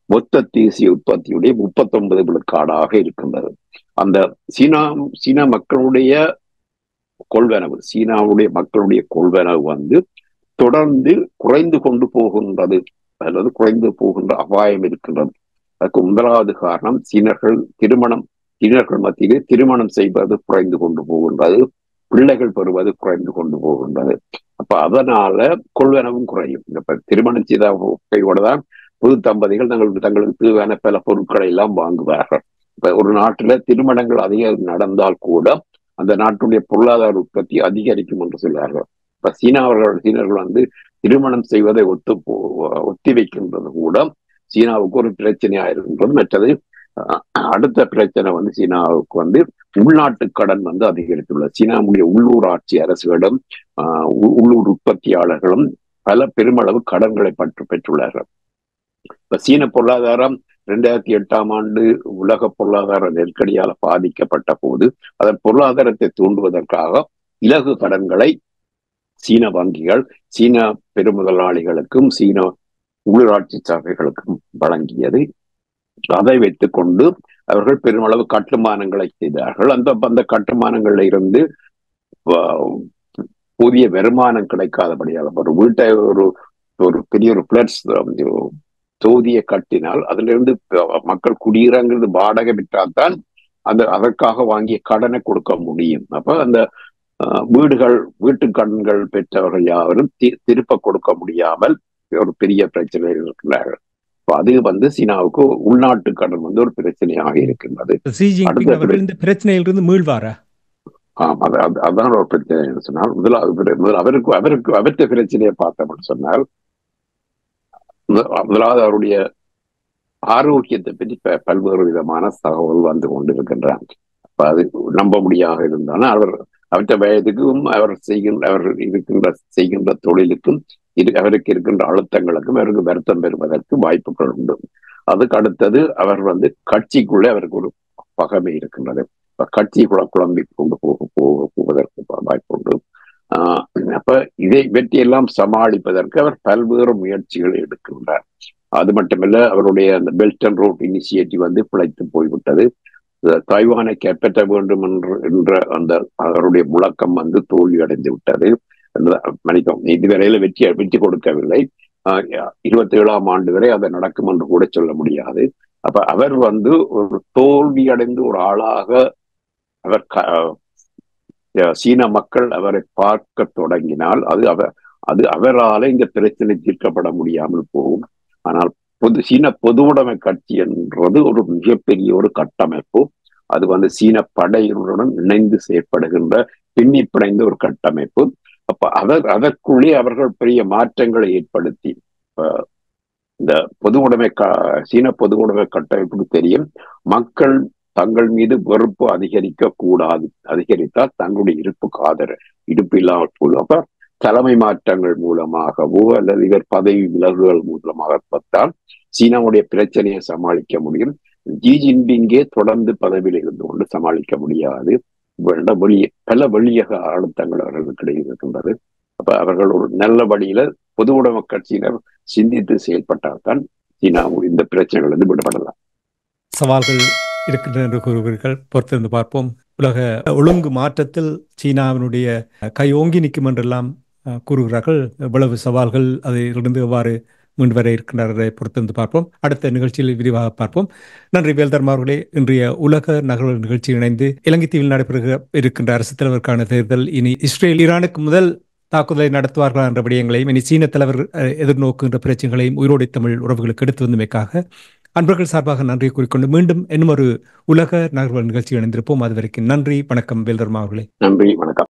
மொத்த தேசிய உற்பத்தியுடைய 39 விழுக்காடாக இருக்கின்றது. அந்த சீனா மக்களுடைய கொள்வனவு சீனாவுடைய மக்களுடைய கொள்வனவு வந்து தொடர்ந்து குறைந்து கொண்டு போகின்றது அல்லது குறைந்து போகின்ற அபாயம் இருக்கின்றது. அதுக்கு முதலாவது காரணம் சீனர்கள் மத்தியிலே திருமணம் செய்வது குறைந்து கொண்டு போகின்றது, பிள்ளைகள் பெறுவது குறைந்து கொண்டு போகின்றது. அப்ப அதனால கொள்வனவும் குறையும். இப்ப திருமணம் செய்த கையோடதான் புது தம்பதிகள் தங்களுக்கு தேவையான பல பொருட்களை எல்லாம் வாங்குவார்கள். இப்ப ஒரு நாட்டுல திருமணங்கள் அதிகம் நடந்தால் கூட அந்த நாட்டுடைய பொருளாதார உற்பத்தி அதிகரிக்கும் என்று சொல்வார்கள். இப்ப சீனர்கள் வந்து திருமணம் செய்வதை ஒத்தி வைக்கின்றது கூட சீனாவுக்கு ஒரு பிரச்சனையா இருக்கின்றது. மற்றது அடுத்த பிரச்சனை வந்து சீனாவுக்கு வந்து உள்நாட்டு கடன் வந்து அதிகரித்துள்ளது. சீனாவுடைய உள்ளூர் ஆட்சி அரசுகளும் உள்ளூர் உற்பத்தியாளர்களும் பல பெருமளவு கடன்களை பெற்றுள்ளார்கள். இப்ப சீன பொருளாதாரம் 2008ஆம் ஆண்டு உலக பொருளாதார நெருக்கடியால் பாதிக்கப்பட்ட போது அதன் பொருளாதாரத்தை தூண்டுவதற்காக இலகு கடன்களை சீன வங்கிகள் சீன பெருமுதலாளிகளுக்கும் சீன உள்ளூராட்சி சபைகளுக்கும் வழங்கியது. அதை வைத்துக் கொண்டு அவர்கள் பெருமளவு கட்டுமானங்களை செய்தார்கள். அந்த கட்டுமானங்கள்ல இருந்து புதிய வருமானம் கிடைக்காதபடியால் ஒரு வீட்டை ஒரு பெரிய ஒரு பிளட்ஸ் தொகுதியை கட்டினால் அதுல இருந்து மக்கள் குடியிறங்கிறது வாடகை விட்டால்தான் அதற்காக வாங்கிய கடனை கொடுக்க முடியும். அப்ப அந்த வீட்டு கடன்கள் பெற்றவர்கள் யாரும் திருப்ப கொடுக்க முடியாமல் ஒரு பெரிய பிரச்சனை இருக்கிறார்கள். அது வந்து சீனாவுக்கு உள்நாட்டு கடன் வந்து ஒரு பிரச்சனையாக இருக்கின்றது. இந்த பிரச்சனையிலிருந்து மீள்வாரா? அதான் ஒரு பிரச்சனை சொன்னால் அவற்றை பிரச்சனையை பார்த்தோம்னு சொன்னால் முதலாவது அவருடைய ஆரோக்கியத்தை பற்றி பல்வேறு விதமான தகவல் வந்து கொண்டிருக்கின்றார். அப்ப அது நம்ப முடியாக இருந்தாலும் அவற்றை வயதுக்கும் அவர் செய்கின்ற தொழிலுக்கும் அவருக்கு இருக்கின்ற அழுத்தங்களுக்கும் அவருக்கு வருத்தம் பெறுவதற்கு வாய்ப்புகள் உண்டு. அதுக்கு அடுத்தது அவர் வந்து கட்சிக்குள்ளே அவருக்கு ஒரு பகைமை இருக்கின்றது. கட்சி குழம்பி கொண்டு போவதற்கு வாய்ப்பு உண்டு. அப்ப இதை வெற்றியெல்லாம் சமாளிப்பதற்கு அவர் பல்வேறு முயற்சிகளை எடுக்கின்றார். அது மட்டுமல்ல, அவருடைய அந்த பெல்ட் அண்ட் ரோட் இனிஷியேட்டிவ் வந்து பிழைத்து போய்விட்டது. தாய்வானை கைப்பற்ற வேண்டும் என்ற அந்த அவருடைய முழக்கம் வந்து தோல்வி அடைந்து விட்டது. மன்னிக்கும், இதுவரையில வெற்றி கொடுக்கவில்லை. 27ஆம் ஆண்டு வரை அதை நடக்கும் என்று கூட சொல்ல முடியாது. அப்ப அவர் வந்து ஒரு தோல்வி அடைந்து ஒரு ஆளாக அவர் சீன மக்கள் அவரை பார்க்க தொடங்கினால் அது அவரால் இந்த பிரச்சனை தீர்க்கப்பட முடியாமல் போகும். ஆனால் சீன பொதுவுடைமை கட்சி என்றது ஒரு மிகப்பெரிய ஒரு கட்டமைப்பு. அது சீன படையினருடன் இணைந்து செயற்படுகின்ற பின்னி பிணைந்த ஒரு கட்டமைப்பு. அப்ப அதற்குள்ளே அவர்கள் பெரிய மாற்றங்களை ஏற்படுத்தி இந்த சீன பொது உடைமை கட்டமைப்புக்கு தெரியும், மக்கள் தங்கள் மீது வெறுப்பு அதிகரித்தால் தங்களுடைய இடுப்பு இல்லாமல் போதும். அப்ப தலைமை மாற்றங்கள் மூலமாகவோ அல்லது இவர் பதவி விலகுகள் மூலமாக பார்த்தால் சீனாவுடைய பிரச்சனையை சமாளிக்க முடியும். ஜி ஜின்பிங்கே தொடர்ந்து பதவியில் இருந்து கொண்டு சமாளிக்க முடியாது. பல வெளியக அழுத்தங்கள் அவர்களுக்கு இடையில் இருக்கின்றது. அப்ப அவர்கள் ஒரு நல்ல வழியில பொது உடைமை கட்சியினர் சிந்தித்து செயல்பட்டால்தான் சீனா இந்த பிரச்சனைகளிலிருந்து விடுபடலாம். சவால்கள் இருக்கின்றன என்று கூறுவீர்கள், பொறுத்திருந்து பார்ப்போம். உலக ஒழுங்கு மாற்றத்தில் சீனாவினுடைய கை ஓங்கி நிற்கும் என்றெல்லாம் கூறுகிறார்கள். எவ்வளவு சவால்கள் அதிலிருந்து எவ்வாறு மீண்டு வர இருக்கின்றதை பொறுத்திருந்து பார்ப்போம். அடுத்த நிகழ்ச்சியில் விரிவாக பார்ப்போம். நன்றி வேல்தர்மா அவர்களே. இன்றைய உலக நகர்வு நிகழ்ச்சியில் இணைந்து இலங்கை தீவில் நடைபெற இருக்கின்ற அரசுத் தலைவருக்கான தேர்தல், இனி இஸ்ரேல் ஈரானுக்கு முதல் தாக்குதலை நடத்துவார்களா என்ற விடயங்களையும், இனி சீன தலைவர் எதிர்நோக்குகின்ற பிரச்சனைகளையும் உயிரோடை தமிழ் உறவுகளுக்கு எடுத்து வந்தமைக்காக அன்பர்கள் சார்பாக நன்றி கூறிக்கொண்டு மீண்டும் இன்னும் ஒரு உலக நகர்வு நிகழ்ச்சியில் இணைந்திருப்போம். அது வரைக்கும் நன்றி, வணக்கம் வேல்தர்மா அவர்களே. நன்றி, வணக்கம்.